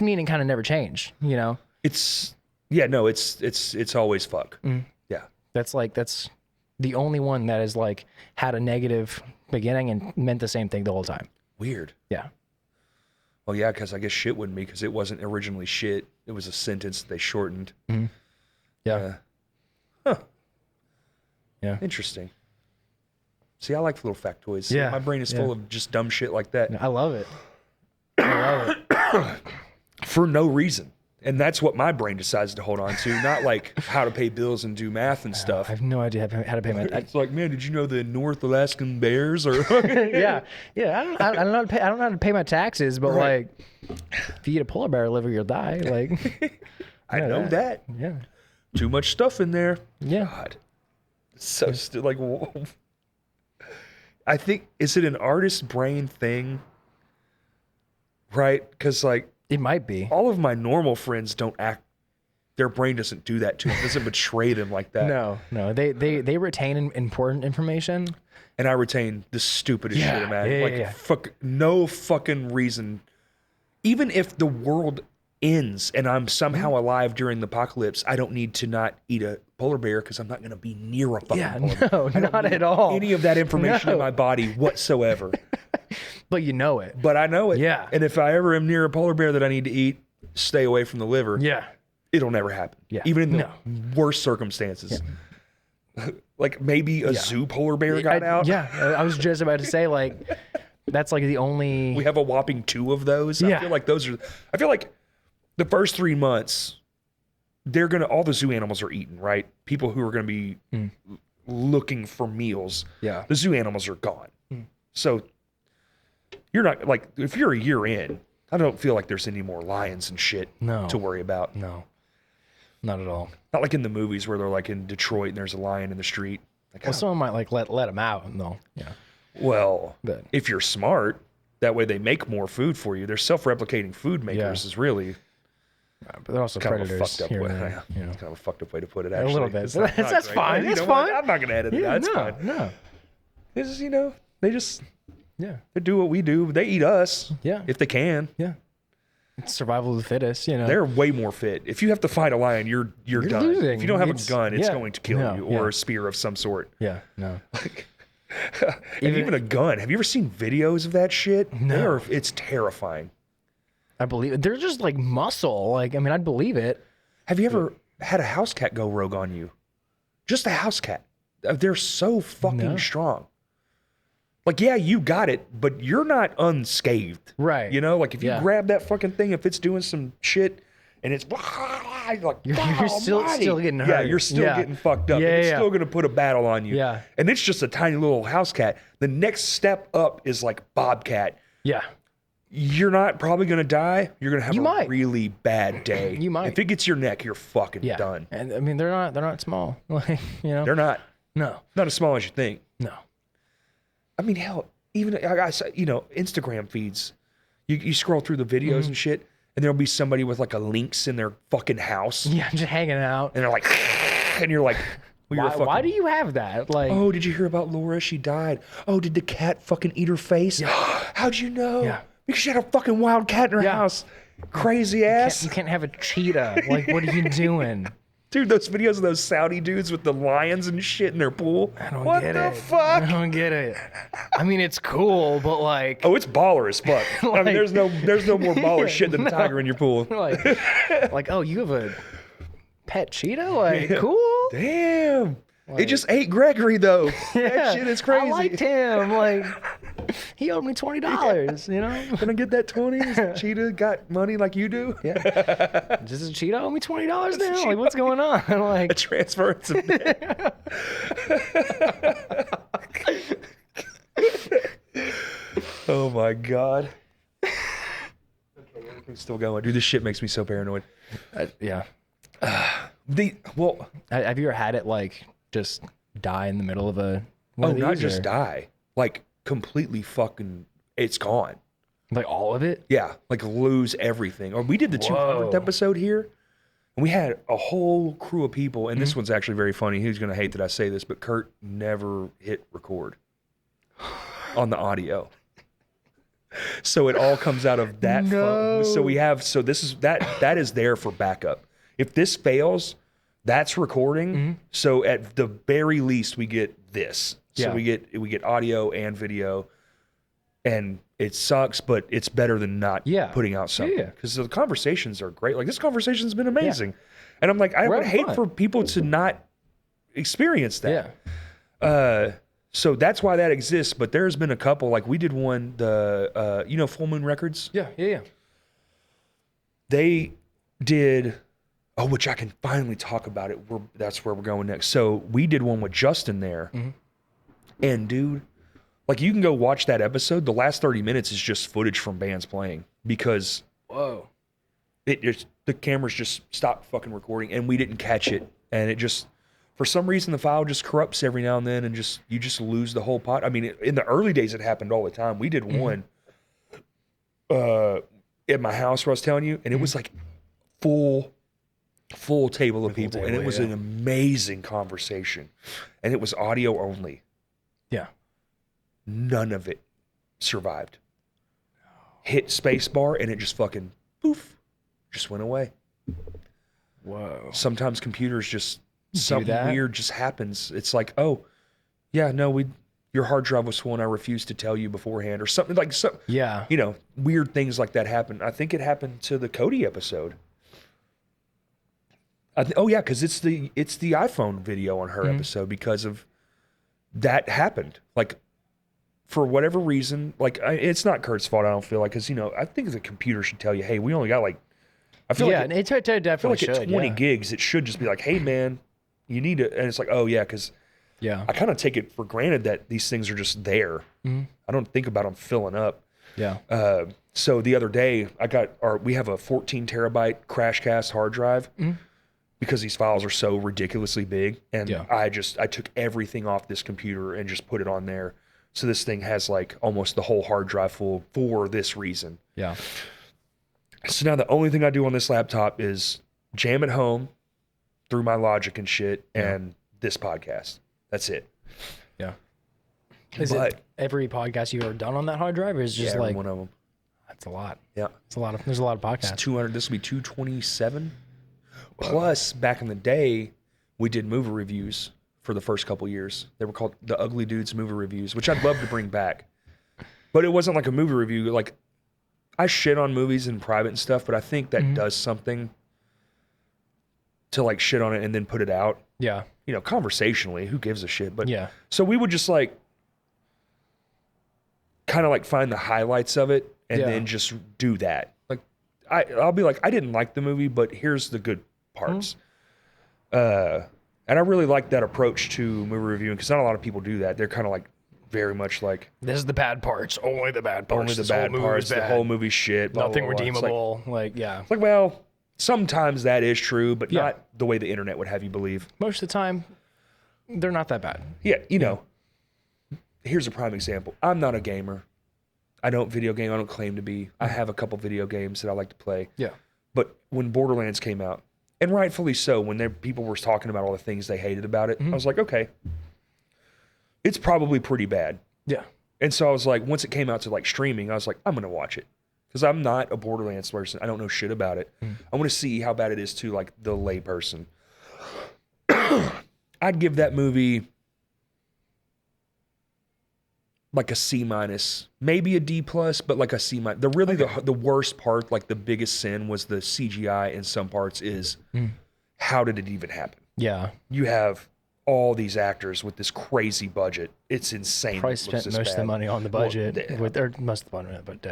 meaning kind of never changed. You know. It's always fuck. Yeah. That's the only one that has like had a negative beginning and meant the same thing the whole time. Weird. Yeah. Well, yeah, because I guess shit wouldn't be because it wasn't originally shit. It was a sentence they shortened. Yeah. Huh. Yeah. Interesting. See, I like little factoids. Yeah. My brain is full of just dumb shit like that. I love it. I love it. For no reason. And that's what my brain decides to hold on to, not like how to pay bills and do math and stuff. I have no idea how to pay my. It's like, man, did you know the North Alaskan bears are? Yeah. I don't know how to pay my taxes, but Right. like, if you eat a polar bear, live or you'll die. Like, I know that. Yeah. Too much stuff in there. Yeah. God. So like, whoa. I think, is it an artist brain thing? Right? Because like, It might be. all of my normal friends don't act, their brain doesn't do that to them. It doesn't betray them like that. No. They retain important information. And I retain the stupidest Yeah, shit, man. yeah, Like, yeah. fuck, no fucking reason. Even if the world ends and I'm somehow alive during the apocalypse, I don't need to not eat a polar bear because I'm not going to be near a fucking polar bear. No, I don't not need at all. Any of that information in No. my body whatsoever. But you know it. But I know it. Yeah. And if I ever am near a polar bear that I need to eat, stay away from the liver. Yeah. It'll never happen. Yeah. Even in the No. worst circumstances. Like maybe a zoo polar bear got out. Yeah. I was just about to say like, that's like the only. We have a whopping 2 of those. Yeah. I feel like the first 3 months, all the zoo animals are eaten, right? People who are going to be looking for meals. Yeah. The zoo animals are gone. So you're not like, if you're a year in, I don't feel like there's any more lions and shit No. to worry about. No. Not at all. Not like in the movies where they're like in Detroit and there's a lion in the street. Like, Well, someone might like let them out. No. Yeah. well, But- if you're smart, that way they make more food for you. They're self-replicating food makers is really But they're also kind of a predators. fucked up here way. and there, you know. Kind of a fucked up way to put it. A Actually, little bit. It's not That's great. fine. You That's know what? fine. I'm not gonna edit it. Yeah, That's fine. No. This is, they just Yeah. they do what we do. They eat us. Yeah. If they can. Yeah. It's survival of the fittest, you know. They're way more fit. If you have to fight a lion, you're done. losing. If you don't have It's- a gun, it's yeah. going to kill No, you, yeah. or a spear of some sort. Yeah. No. And even a gun. Have you ever seen videos of that shit? No. It's terrifying. I believe it. They're just like muscle. Like, I mean, I'd believe it. Have you ever had a house cat go rogue on you? Just a house cat. They're so fucking strong. Like, yeah, you got it, but you're not unscathed. Right. You know, like if you grab that fucking thing, if it's doing some shit and it's like, you're still getting hurt. Yeah, you're still getting fucked up. Yeah, and it's yeah. still going to put a battle on you. Yeah. And it's just a tiny little house cat. The next step up is like bobcat. Yeah. You're not probably going to die. You're going to have a really bad day. You might. If it gets your neck, you're fucking done. And I mean, they're not small. Like, you know. They're not. No. Not as small as you think. No. I mean, hell, even Instagram feeds. You scroll through the videos and shit, and there'll be somebody with like a lynx in their fucking house. Yeah, just hanging out. And they're like, and you're like, well, why do you have that? Like, oh, did you hear about Laura? She died. Oh, did the cat fucking eat her face? Yeah. How'd you know? Yeah. Because she had a fucking wild cat in her house. Crazy ass. You can't have a cheetah. Like, what are you doing? Dude, those videos of those Saudi dudes with the lions and shit in their pool. I don't what get the it. fuck? I don't get it. I mean, it's cool, but like, oh, it's baller as fuck. I mean, there's no more baller shit than a tiger in your pool. like, oh, you have a pet cheetah? Like, cool. Damn. It just ate Gregory though. That shit is crazy. I liked him. Like, he owed me $20. You know, gonna get that 20? Cheetah got money like you do? Yeah. Does a cheetah owe me $20 now? Like, what's going on? Like, a transference of debt. Oh my god. I'm still going. Dude, this shit makes me so paranoid. Yeah. Have you ever had it like just die in the middle of a? Not just die. Like completely fucking. It's gone. Like all of it? Yeah. Like lose everything. Or we did the 200th episode here, and we had a whole crew of people. And this one's actually very funny. He's gonna hate that I say this, but Kurt never hit record on the audio. So it all comes out of that phone. So this is that is there for backup. If this fails, that's recording. So at the very least we get this. So we get audio and video, and it sucks, but it's better than not putting out something. Because the conversations are great. Like this conversation's been amazing. And I'm like, I would hate for people to not experience that. Yeah. So that's why that exists. But there's been a couple, like we did one, the Full Moon Records. Yeah. They did, which I can finally talk about it. That's where we're going next. So we did one with Justin there. And dude, like you can go watch that episode. The last 30 minutes is just footage from bands playing because the cameras just stopped fucking recording and we didn't catch it. And it just, for some reason, the file just corrupts every now and then, and you just lose the whole pot. I mean, in the early days, it happened all the time. We did one at my house where I was telling you, and it was like full table of people, and it was an amazing conversation, and it was audio only. Yeah, none of it survived. Hit space bar, and it just fucking poof, just went away. Whoa! Sometimes computers just. Something weird just happens. It's like, oh, yeah, no, your hard drive was full and I refused to tell you beforehand or something like so. Yeah. Weird things like that happen. I think it happened to the Cody episode. Because it's the iPhone video on her episode because of that happened. Like for whatever reason, like it's not Kurt's fault. I don't feel like because I think the computer should tell you, hey, we only got like. I feel like it definitely I feel like should. At 20 gigs, it should just be like, hey man. You need to, and it's like, oh yeah, because I kind of take it for granted that these things are just there. I don't think about them filling up. Yeah. So the other day, we have a 14 terabyte crashcast hard drive because these files are so ridiculously big, and I took everything off this computer and just put it on there. So this thing has like almost the whole hard drive full for this reason. Yeah. So now the only thing I do on this laptop is jam at home. Through my Logic and shit, and this podcast. That's it. Yeah. Is it every podcast you've ever done on that hard drive, or is it just like one of them? That's a lot. Yeah, it's a lot of. There's a lot of podcasts. It's 200. This will be 227. Plus, back in the day, we did movie reviews for the first couple years. They were called the Ugly Dudes Movie Reviews, which I'd love to bring back. But it wasn't like a movie review. Like, I shit on movies in private and stuff, but I think that does something to like shit on it and then put it out. Yeah. You know, conversationally, who gives a shit? But yeah. So we would just like kind of like find the highlights of it and then just do that. Like, I'll be like, I didn't like the movie, but here's the good parts. And I really like that approach to movie reviewing because not a lot of people do that. They're kind of like very much like, this is the bad parts, only the bad parts. Only the bad parts, the whole movie shit. Blah, Nothing blah, blah. redeemable. It's like, well, sometimes that is true, but not the way the internet would have you believe. Most of the time, they're not that bad. Yeah, you know, here's a prime example. I'm not a gamer. I don't video game. I don't claim to be. I have a couple video games that I like to play. Yeah. But when Borderlands came out, and rightfully so, when people were talking about all the things they hated about it, I was like, okay, it's probably pretty bad. Yeah. And so I was like, once it came out to like streaming, I was like, I'm going to watch it. Because I'm not a Borderlands person. I don't know shit about it. I want to see how bad it is to like the lay person. I'd give that movie like a C-, maybe a D+, but like a C-. The worst part, like the biggest sin was the CGI in some parts is how did it even happen? Yeah. You have all these actors with this crazy budget. It's insane. Probably spent most of the money on the budget or most of the money, but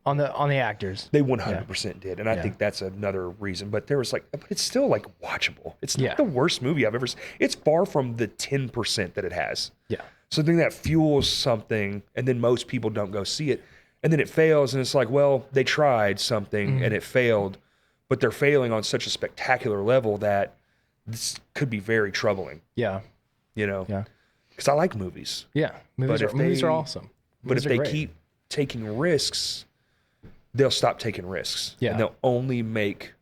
on the actors. They 100% did. And I think that's another reason. But there was like, but it's still like watchable. It's not the worst movie I've ever seen. It's far from the 10% that it has. Yeah. Something that fuels something, and then most people don't go see it. And then it fails, and it's like, well, they tried something, and it failed. But they're failing on such a spectacular level that this could be very troubling. Yeah. You know? Yeah. Because I like movies. Yeah. Movies are awesome. But if they keep taking risks, they'll stop taking risks. Yeah. And they'll only make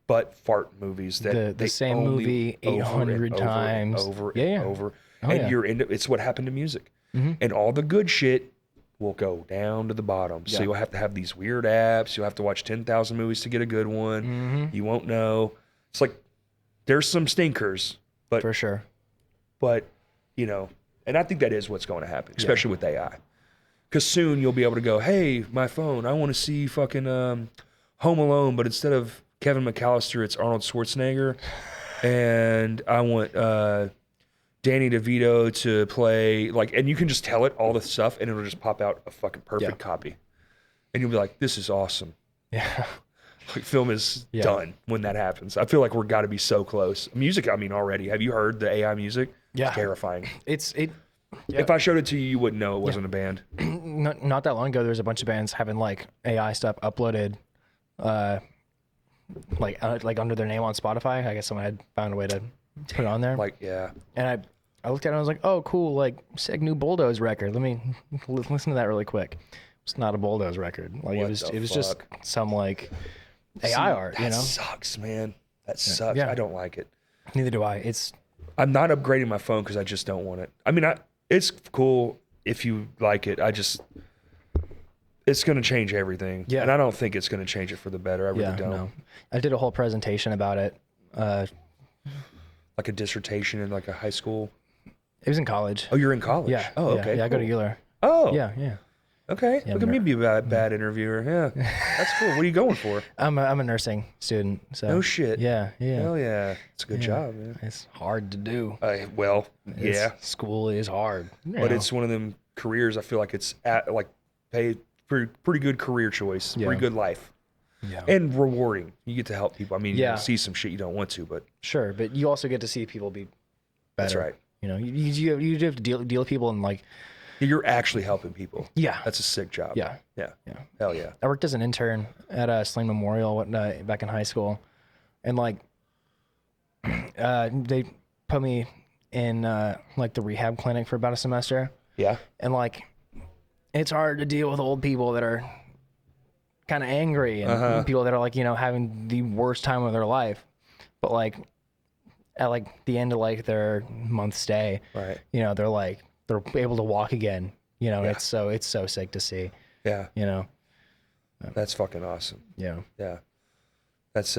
butt fart movies that the same movie 800 times. Over and over. You're into it's what happened to music. And all the good shit will go down to the bottom. So you'll have to have these weird apps. You'll have to watch 10,000 movies to get a good one. You won't know. It's like there's some stinkers, but for sure. But, you know, and I think that is what's going to happen, especially with AI. Because soon you'll be able to go, hey, my phone, I want to see fucking Home Alone, but instead of Kevin McAllister, it's Arnold Schwarzenegger. And I want Danny DeVito to play, like, and you can just tell it all the stuff, and it'll just pop out a fucking perfect copy. And you'll be like, this is awesome. Yeah. Like, film is done when that happens. I feel like we're got to be so close. Music, I mean, already. Have you heard the AI music? Yeah. It's terrifying. If I showed it to you, you wouldn't know it wasn't a band. Not that long ago, there was a bunch of bands having like AI stuff uploaded, like under their name on Spotify. I guess someone had found a way to put it on there. Like, yeah. And I looked at it and I was like, oh, cool, like sick new Bulldoze record. Let me listen to that really quick. It's not a Bulldoze record. Like it was just some like AI art. That sucks, man. That sucks. Yeah. I don't like it. Neither do I. I'm not upgrading my phone because I just don't want it. I mean, it's cool if you like it. It's going to change everything. Yeah. And I don't think it's going to change it for the better. I really don't. No. I did a whole presentation about it. Like a dissertation in like a high school? It was in college. Oh, you're in college? Yeah. Oh, okay. Yeah, I go to Euler. Oh. Yeah. Okay. Yeah, Look at me be a bad interviewer. Yeah. That's cool. What are you going for? I'm a nursing student. So. No shit. Yeah. Hell yeah. It's a good job, man. It's hard to do. School is hard. But it's one of them careers I feel like it's paid pretty good career choice. Yeah. Pretty good life. Yeah. And rewarding. You get to help people. I mean, you see some shit you don't want to, but sure. But you also get to see people be better. That's right. You know, you have to deal with people and like you're actually helping people. Yeah. That's a sick job. Yeah. Hell yeah. I worked as an intern at Slane Memorial back in high school, and like they put me in like the rehab clinic for about a semester. Yeah. And like it's hard to deal with old people that are kind of angry and people that are like, you know, having the worst time of their life. But like at like the end of like their month stay, right, you know, they're able to walk again, you know. It's so sick to see. Yeah. You know. That's fucking awesome. Yeah. That's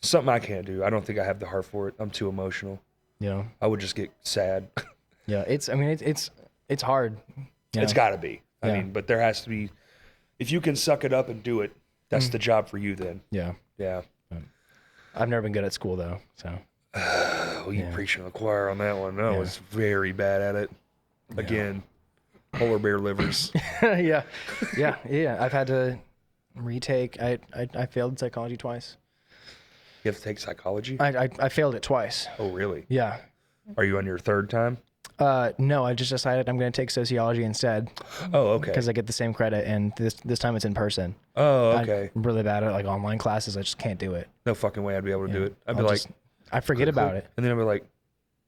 something I can't do. I don't think I have the heart for it. I'm too emotional. You know, I would just get sad. yeah. It's hard. It's got to be. I Yeah. mean, but there has to be. If you can suck it up and do it, that's the job for you then. Yeah. Yeah. I've never been good at school though, so. Well, you preaching to the choir on that one. No, I was very bad at it. Again, polar bear livers. yeah. I've had to retake. I failed psychology twice. You have to take psychology? I failed it twice. Oh, really? Yeah. Are you on your third time? No, I just decided I'm going to take sociology instead. Oh, okay. Because I get the same credit, and this time it's in person. Oh, okay. I'm really bad at like online classes. I just can't do it. No fucking way I'd be able to do it. I'd be like, I forget about it. and then I'd be like,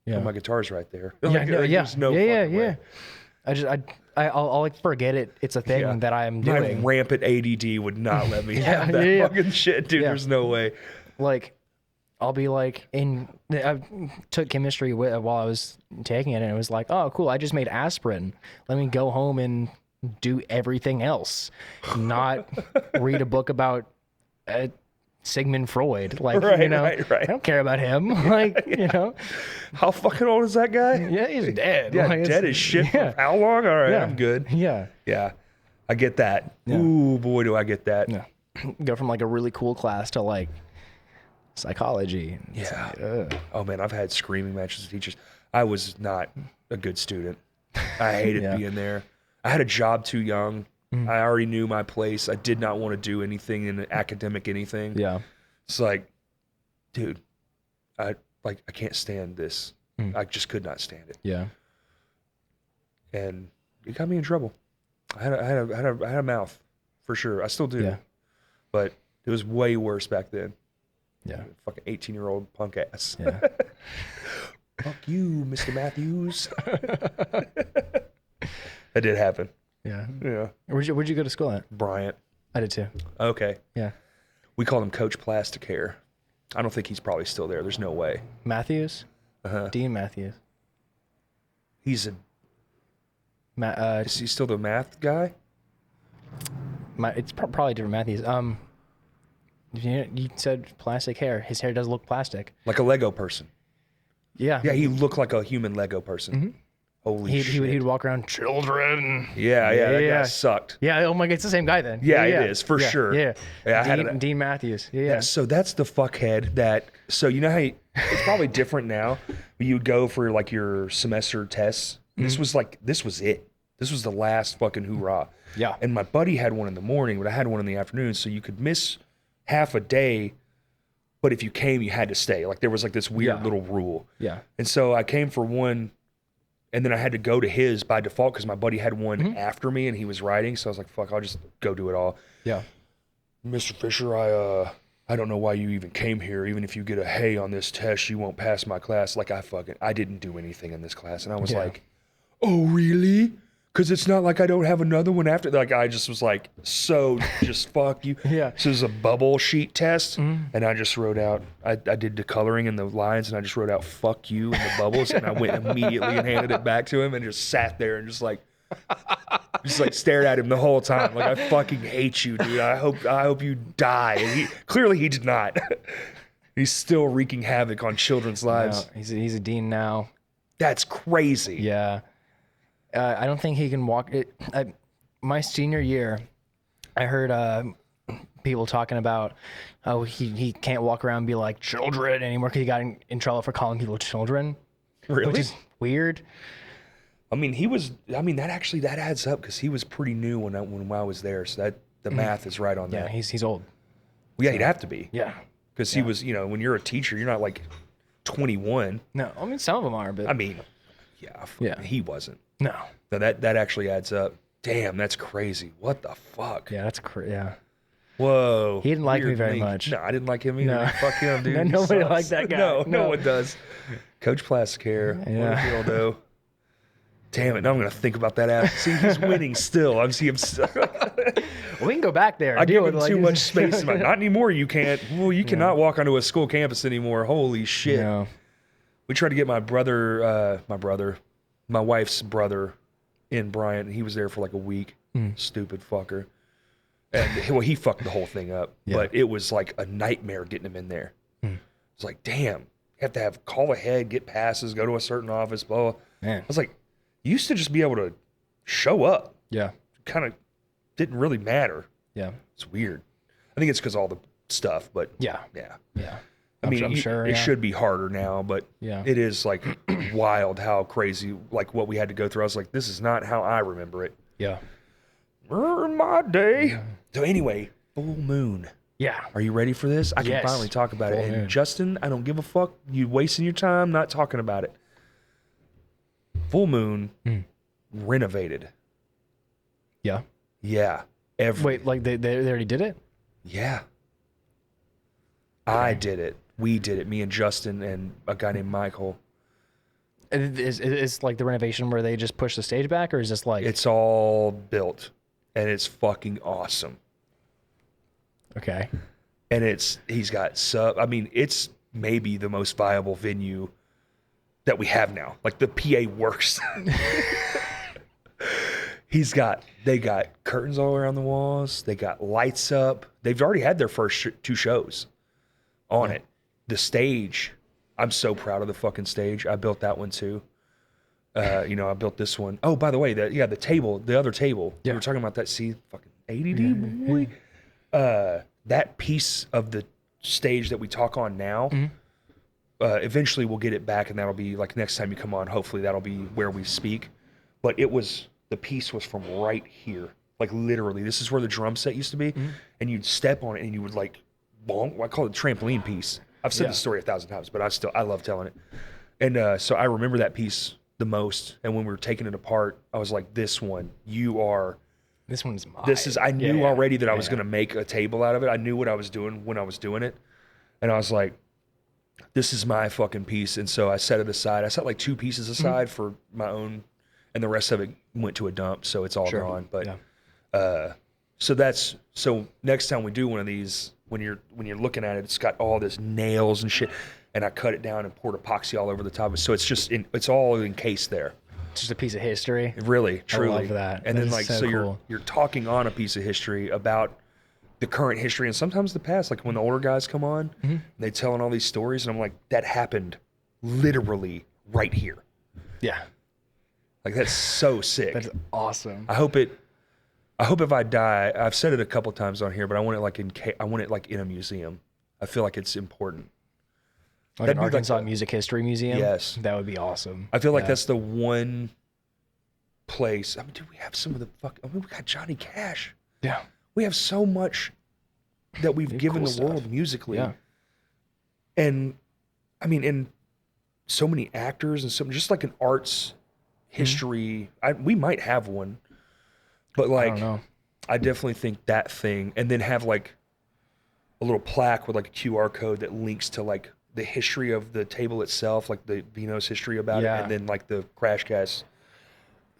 Yeah. oh, my guitar's right there. Yeah, Like, no, yeah, there's no yeah, fucking way. I'll like forget it. It's a thing that I am doing. My rampant ADD would not let me have that fucking shit, dude. Yeah. There's no way. Like, I'll be like I took chemistry while I was taking it, and it was like, oh, cool. I just made aspirin. Let me go home and do everything else, not read a book about Sigmund Freud. Like, Right, you know, right. I don't care about him. Like, you know, How fucking old is that guy? yeah, he's dead. Yeah, Like, dead as shit. Yeah. For how long? All right, Yeah. I'm good. Yeah. Yeah, I get that. Yeah. Ooh, boy, do I get that. Yeah. Go from like a really cool class to like psychology. It's Yeah. like, ugh. Oh, man, I've had screaming matches with teachers. I was not a good student. I hated Yeah. being there. I had a job too young. I already knew my place. I did not want to do anything in academic anything. Yeah. It's like, dude, I can't stand this. I just could not stand it. Yeah. And it got me in trouble. I had a mouth, for sure. I still do. Yeah. But it was way worse back then. Yeah. Fucking 18-year-old punk ass. Yeah. Fuck you, Mr. Matthews. That did happen. Yeah. Yeah. Where'd you go to school at? Bryant. I did too. Okay. Yeah. We called him Coach Plastic Hair. I don't think he's probably still there. There's no way. Matthews? Uh-huh. Dean Matthews. Is he still the math guy? It's probably different Matthews. You said plastic hair. His hair does look plastic. Like a Lego person. Yeah. Yeah, he looked like a human Lego person. Holy shit. He'd walk around, children. Yeah, that guy sucked. Yeah, oh my God, it's the same guy then. Yeah, it is, for sure. Yeah. Yeah, I had Dean Matthews. Yeah. So that's the fuckhead that, so you know how it's probably different now, but you would go for like your semester tests. This was it. This was the last fucking hoorah. Yeah. And my buddy had one in the morning, but I had one in the afternoon. So you could miss half a day, but if you came, you had to stay. Like there was like this weird little rule. Yeah. And so I came for one, and then I had to go to his by default because my buddy had one after me and he was writing. So I was like, fuck, I'll just go do it all. Yeah. Mr. Fisher, I don't know why you even came here. Even if you get a hey on this test, you won't pass my class. Like I didn't do anything in this class. And I was like, oh, really? Because it's not like I don't have another one after. Like I just was like, so just fuck you. Yeah. So it was a bubble sheet test. And I just wrote out, I did the coloring and the lines and I just wrote out fuck you in the bubbles. And I went immediately and handed it back to him and just sat there and just like stared at him the whole time. Like, I fucking hate you, dude. I hope you die. And clearly he did not. He's still wreaking havoc on children's lives. No, he's a dean now. That's crazy. Yeah. I don't think he can walk. My senior year, I heard people talking about how he can't walk around and be like children anymore because he got in trouble for calling people children. Really? Which is weird. I mean, that adds up because he was pretty new when I was there. So that the math is right on Yeah, that. he's old. Well, yeah, he'd have to be. Yeah. Because he was, when you're a teacher, you're not like 21. No, I mean some of them are, but I mean, yeah. He wasn't. no. No, that actually adds up. Damn, that's crazy. What the fuck? Yeah, that's yeah. Whoa. He didn't like me Weird very link. much. No, I didn't like him either. No. Fuck him, dude. No, He nobody sucks. liked that guy. No No. one does. Coach Plastic Hair. Yeah. What a dildo. Damn it, now I'm going to think about that after. See, he's winning still. I'm seeing him still. We can go back there. I give with him it too much space. Not anymore, you can't. Well, you cannot walk onto a school campus anymore. Holy shit. No. We tried to get my wife's brother in Bryant, and he was there for like a week. Stupid fucker. And well, he fucked the whole thing up. Yeah. But it was like a nightmare getting him in there. It's like, damn, have to call ahead, get passes, go to a certain office, blah, blah. Man. I was like, you used to just be able to show up. Yeah. Kind of didn't really matter. Yeah. It's weird. I think it's because all the stuff, but yeah. I mean, I'm sure it should be harder now, but it is like wild how crazy, like what we had to go through. I was like, this is not how I remember it. Yeah. In my day. Yeah. So anyway, full moon. Yeah. Are you ready for this? I can finally talk about it. And Justin, I don't give a fuck. You wasting your time not talking about it. Full moon renovated. Yeah. Yeah. Wait, like they already did it? Yeah. Okay. I did it. We did it. Me and Justin and a guy named Michael. Is like the renovation where they just push the stage back, or is this like... It's all built, and it's fucking awesome. Okay. And he's got I mean, it's maybe the most viable venue that we have now. Like, the PA works. They got curtains all around the walls. They got lights up. They've already had their first 2 shows on it. The stage, I'm so proud of the fucking stage. I built that one too. I built this one. Oh, by the way, the other table. We were talking about that fucking ADD boy. That piece of the stage that we talk on now, eventually we'll get it back, and that'll be like next time you come on, hopefully that'll be where we speak. But the piece was from right here. Like, literally, this is where the drum set used to be, and you'd step on it and you would like bonk. I call it the trampoline piece. I've said this story 1,000 times, but I love telling it. And so I remember that piece the most. And when we were taking it apart, I was like, this one's mine. I knew already that I was going to make a table out of it. I knew what I was doing when I was doing it. And I was like, this is my fucking piece. And so I set it aside. I set like 2 pieces aside for my own, and the rest of it went to a dump. So it's all gone. But, so next time we do one of these, when you're looking at it, it's got all this nails and shit. And I cut it down and poured epoxy all over the top of it. So it's all encased there. Just a piece of history. Really, truly. I love that. And then cool. you're talking on a piece of history about the current history and sometimes the past. Like when the older guys come on, they telling all these stories, and I'm like, that happened literally right here. Yeah. Like, that's so sick. That's awesome. I hope if I die, I've said it a couple times on here, but I want it like in a museum. I feel like it's important. Like an Arkansas Music History Museum? Yes. That would be awesome. I feel like that's the one place. I mean, dude, we have some of the we got Johnny Cash. Yeah. We have so much that we've given the world musically. Yeah. And, I mean, and so many actors and something, just like an arts history. We might have one, but like, I don't know. I definitely think that thing, and then have like a little plaque with like a QR code that links to like the history of the table itself, like the Vino's history about it, and then like the crashcast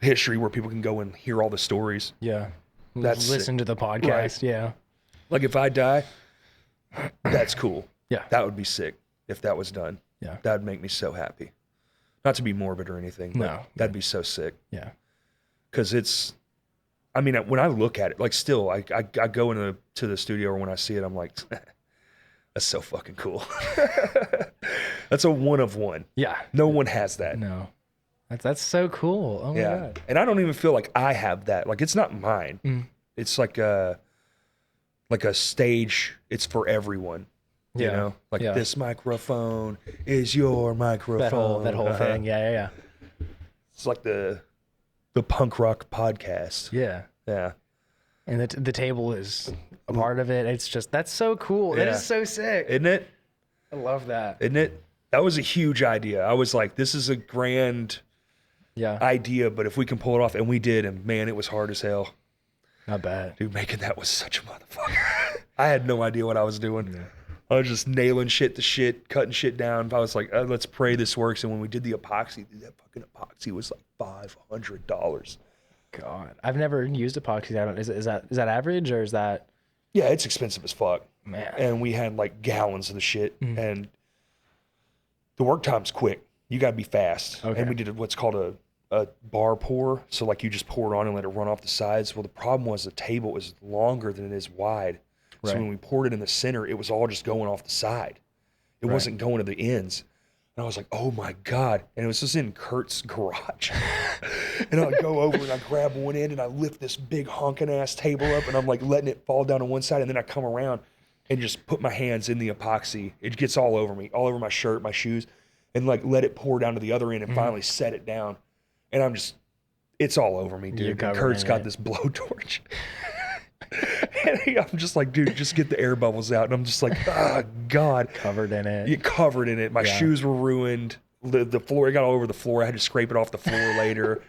history where people can go and hear all the stories. Yeah. Listen to the podcast. Right. Yeah. Like, if I die, that's cool. Yeah. That would be sick if that was done. Yeah. That would make me so happy. Not to be morbid or anything, but that'd be so sick. Yeah. Because I mean, when I look at it, like, still, I go to the studio, or when I see it, I'm like, that's so fucking cool. That's a one of one. Yeah. No one has that. No. That's so cool. Oh my God. And I don't even feel like I have that. Like, it's not mine. It's like a stage. It's for everyone. You know? Like, this microphone is your microphone. That whole thing. Yeah. It's like the punk rock podcast. Yeah. Yeah. And the table is a part of it. It's just, that's so cool. That is so sick. Isn't it? I love that. Isn't it? That was a huge idea. I was like, this is a grand idea, but if we can pull it off, and we did, and man, it was hard as hell. Not bad. Dude, making that was such a motherfucker. I had no idea what I was doing. Yeah. I was just nailing shit to shit, cutting shit down. I was like, let's pray this works. And when we did the epoxy, that fucking epoxy was like $500. God, I've never used epoxy. I don't. Is that average, or is that? Yeah, it's expensive as fuck. Man. And we had like gallons of the shit, and the work time's quick. You gotta be fast. Okay. And we did what's called a bar pour. So like, you just pour it on and let it run off the sides. Well, the problem was the table is longer than it is wide. Right. So when we poured it in the center, it was all just going off the side. It wasn't going to the ends. And I was like, oh my God. And it was just in Kurt's garage. And I go over and I grab one end and I lift this big honking ass table up and I'm like letting it fall down on one side. And then I come around and just put my hands in the epoxy. It gets all over me, all over my shirt, my shoes, and like let it pour down to the other end and finally set it down. And I'm just, it's all over me, dude. And Kurt's got this blowtorch. And I'm just like, dude, just get the air bubbles out. And I'm just like, oh, God. Covered in it. Yeah, covered in it. My shoes were ruined. The floor, it got all over the floor. I had to scrape it off the floor later.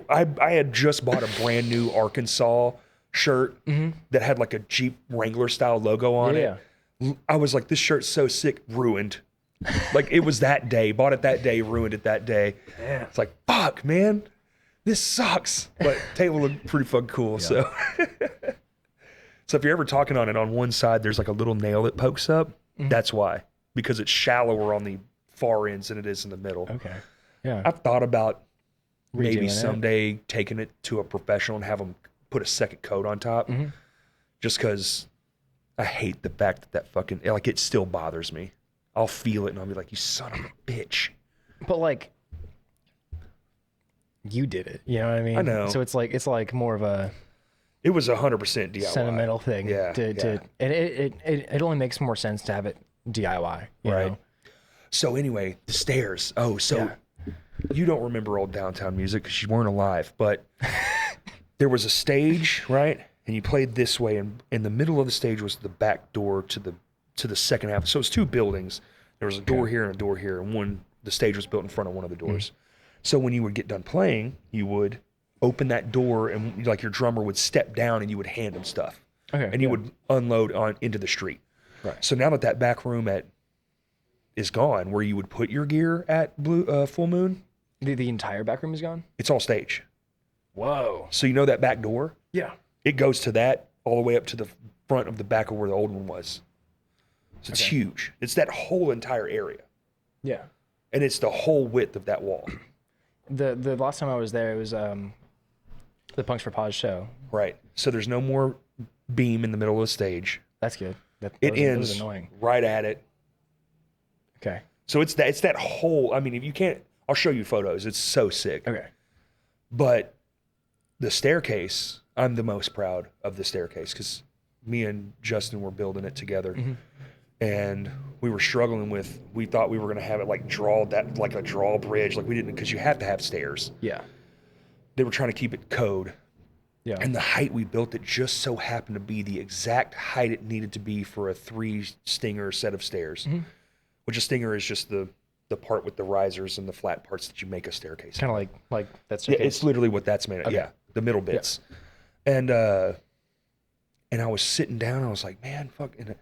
I had just bought a brand new Arkansas shirt that had like a Jeep Wrangler style logo on it. I was like, this shirt's so sick, ruined. Like it was that day. Bought it that day, ruined it that day. Yeah. It's like, fuck, man. This sucks. But table looked pretty fucking cool. So so if you're ever talking on it, on one side, there's like a little nail that pokes up. That's why. Because it's shallower on the far ends than it is in the middle. Okay. Yeah. I've thought about maybe Redoing someday taking it to a professional and have them put a second coat on top. Just because I hate the fact that fucking, like, it still bothers me. I'll feel it and I'll be like, you son of a bitch. But like, you did it. You know what I mean? I know. So it's like more of a, it was 100% DIY. Sentimental thing. Yeah. It only makes more sense to have it DIY. You know? So anyway, the stairs. Oh, so you don't remember old downtown music because you weren't alive, but there was a stage, right? And you played this way, and in the middle of the stage was the back door to the second half. So it was two buildings. There was a door here and a door here, and the stage was built in front of one of the doors. So when you would get done playing, you would open that door, and like your drummer would step down, and you would hand him stuff, and you would unload on into the street. Right. So now that back room is gone, where you would put your gear at Full Moon, the entire back room is gone. it's all stage. Whoa. So you know that back door? Yeah. It goes to that all the way up to the front of the back of where the old one was. So it's huge. It's that whole entire area. Yeah. And it's the whole width of that wall. The last time I was there, it was the Punks for Pause show. Right. So there's no more beam in the middle of the stage. That's good. It ends annoying. right at it. Okay. So it's that whole, I mean, if you can't, I'll show you photos. It's so sick. Okay. But the staircase, I'm the most proud of the staircase because me and Justin were building it together. And we were struggling with, we thought we were going to have it like like a drawbridge. Like we didn't, because you have to have stairs. Yeah. They were trying to keep it code. Yeah. And the height we built it just so happened to be the exact height it needed to be for a 3-stinger set of stairs. Which a stinger is just the part with the risers and the flat parts that you make a staircase. Kind of like that's yeah, it's literally what that's made of. Okay. Yeah, the middle bits. Yeah. And I was sitting down and I was like, man, fuck. And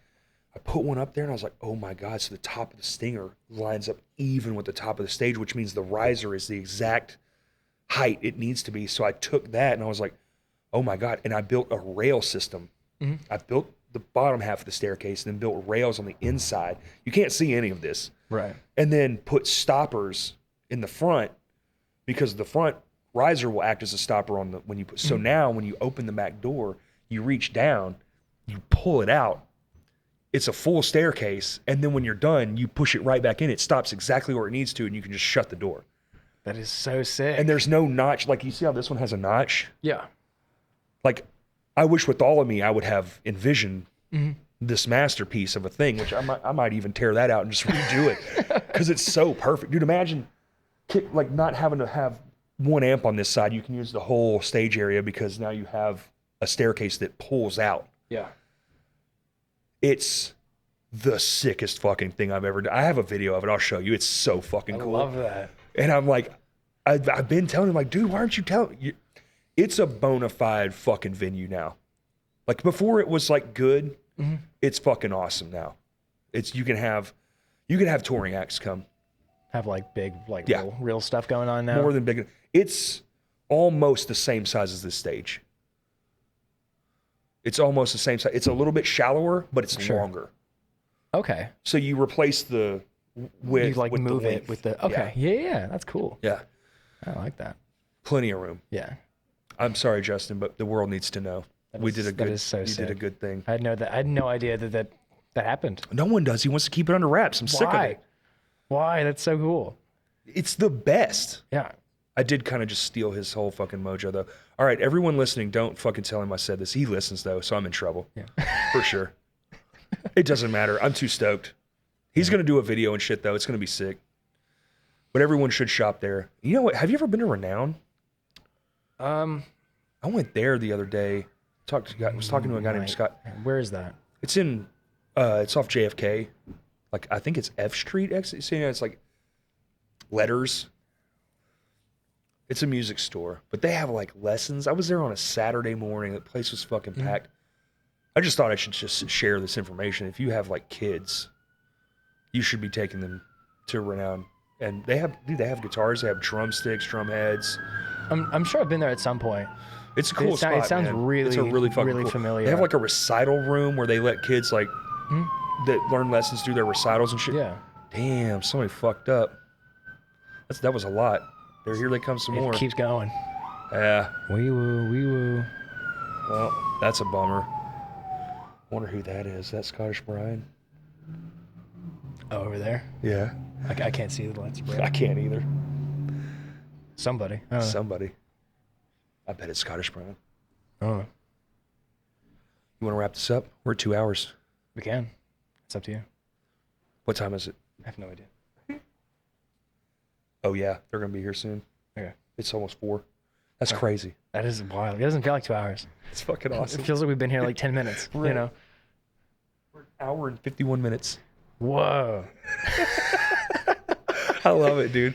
I put one up there and I was like, oh my God. So the top of the stinger lines up even with the top of the stage, which means the riser is the exact height it needs to be. So I took that and I was like, oh my God. And I built a rail system. I built the bottom half of the staircase and then built rails on the inside. You can't see any of this. Right. And then put stoppers in the front because the front riser will act as a stopper on when you put. So now when you open the back door, you reach down, you pull it out. It's a full staircase. And then when you're done, you push it right back in. It stops exactly where it needs to, and you can just shut the door. That is so sick. And there's no notch. Like you see how this one has a notch? Yeah. Like I wish with all of me, I would have envisioned this masterpiece of a thing, which I might even tear that out and just redo it because it's so perfect. Dude, imagine like not having to have one amp on this side. You can use the whole stage area because now you have a staircase that pulls out. Yeah. It's the sickest fucking thing I've ever done. I have a video of it. I'll show you. It's so fucking cool. I love that. And I'm like, I've been telling him like, dude, why aren't you telling you? It's a bona fide fucking venue now. Like before it was like good. It's fucking awesome now. You can have touring acts come. Have like big, like real stuff going on now. More than big. It's almost the same size as this stage. It's almost the same size. It's a little bit shallower, but it's longer. Okay. So you replace the width. You like with move the it with the. Okay. Yeah. That's cool. Yeah. I like that. Plenty of room. Yeah. I'm sorry, Justin, but the world needs to know. You did a good thing. I had no idea that happened. No one does. He wants to keep it under wraps. I'm sick of it. Why? That's so cool. It's the best. Yeah. I did kind of just steal his whole fucking mojo, though. All right, everyone listening, don't fucking tell him I said this. He listens, though, so I'm in trouble. Yeah. For sure. It doesn't matter. I'm too stoked. He's going to do a video and shit, though. It's going to be sick. But everyone should shop there. You know what? Have you ever been to Renown? I went there the other day. Was talking to a guy named Scott. Where is that? It's in, it's off JFK. Like, I think it's xTHREATx. So, you know, it's like letters. It's a music store, but they have like lessons. I was there on a Saturday morning. The place was fucking packed. I just thought I should just share this information. If you have like kids, you should be taking them to Renown. And they have guitars. They have drumsticks, drum heads. I'm sure I've been there at some point. It's a cool spot. It sounds man. really, it's a really fucking really cool. familiar. They have like a recital room where they let kids like that learn lessons do their recitals and shit. Yeah. Damn, somebody fucked up. That was a lot. Here they come some more. It keeps going. Yeah. Wee woo, wee woo. Well, that's a bummer. Wonder who that is. That Scottish Brian? Oh, over there? Yeah. I can't see the lights. I can't either. Somebody. Somebody. I bet it's Scottish Brian. Oh. You want to wrap this up? We're at 2 hours. We can. It's up to you. What time is it? I have no idea. Oh, yeah. They're going to be here soon. Okay. It's almost 4. That's crazy. That is wild. It doesn't feel like 2 hours. It's fucking awesome. It feels like we've been here like 10 minutes. Right. You know? We're an hour and 51 minutes. Whoa. I love it, dude.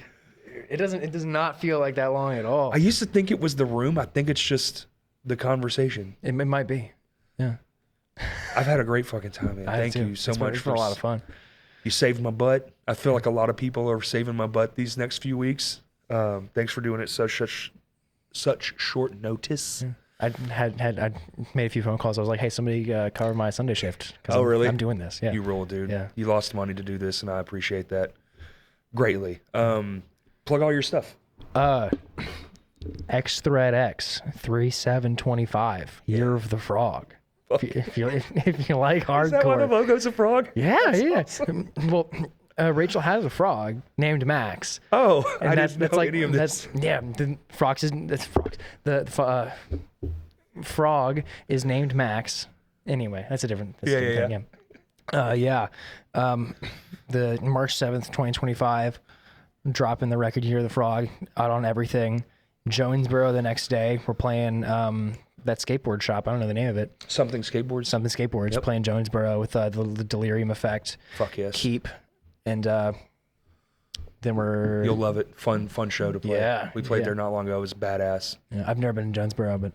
It does not feel like that long at all. I used to think it was the room. I think it's just the conversation. It might be. Yeah. I've had a great fucking time, man. Thank you so much It's been a lot of fun. You saved my butt. I feel like a lot of people are saving my butt these next few weeks. Thanks for doing it such short notice. Yeah. I made a few phone calls. I was like, hey, somebody cover my Sunday shift. Oh, really? I'm doing this. Yeah. You roll, dude. Yeah. You lost money to do this, and I appreciate that greatly. Plug all your stuff. xTHREATx 3725 Year of the Frog. If you like hardcore. Is that one of the logos a frog? Yeah, That's yeah. awesome. Well, Rachel has a frog named Max. Oh, And I that's didn't know like any of this. the frogs is that's frogs. The frog is named Max. Anyway, that's a different thing. Yeah. The March 7th, 2025, dropping the record Year of the Frog out on everything. Jonesboro the next day. We're playing that skateboard shop. I don't know the name of it. Something skateboards. Something skateboards. Yep. Playing Jonesboro with the Delirium Effect. Fuck yes. Keep. And then You'll love it. Fun show to play. Yeah, We played yeah. there not long ago. It was badass. Yeah, I've never been in Jonesboro, but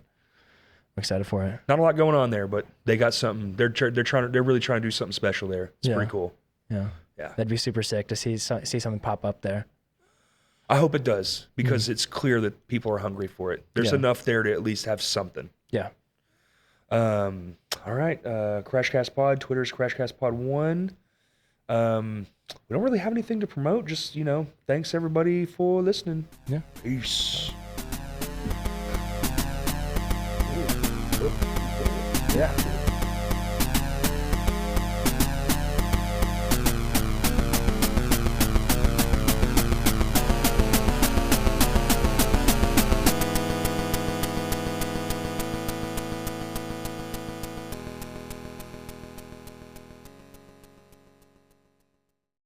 I'm excited for it. Not a lot going on there, but they got something. They're really trying to do something special there. It's Yeah. pretty cool. Yeah. Yeah. That'd be super sick to see something pop up there. I hope it does because it's clear that people are hungry for it. There's Yeah. enough there to at least have something. Yeah. All right. Crashcast Pod. Twitter's Crashcast Pod 1. We don't really have anything to promote. Just, thanks everybody for listening. Yeah. Peace. Yeah.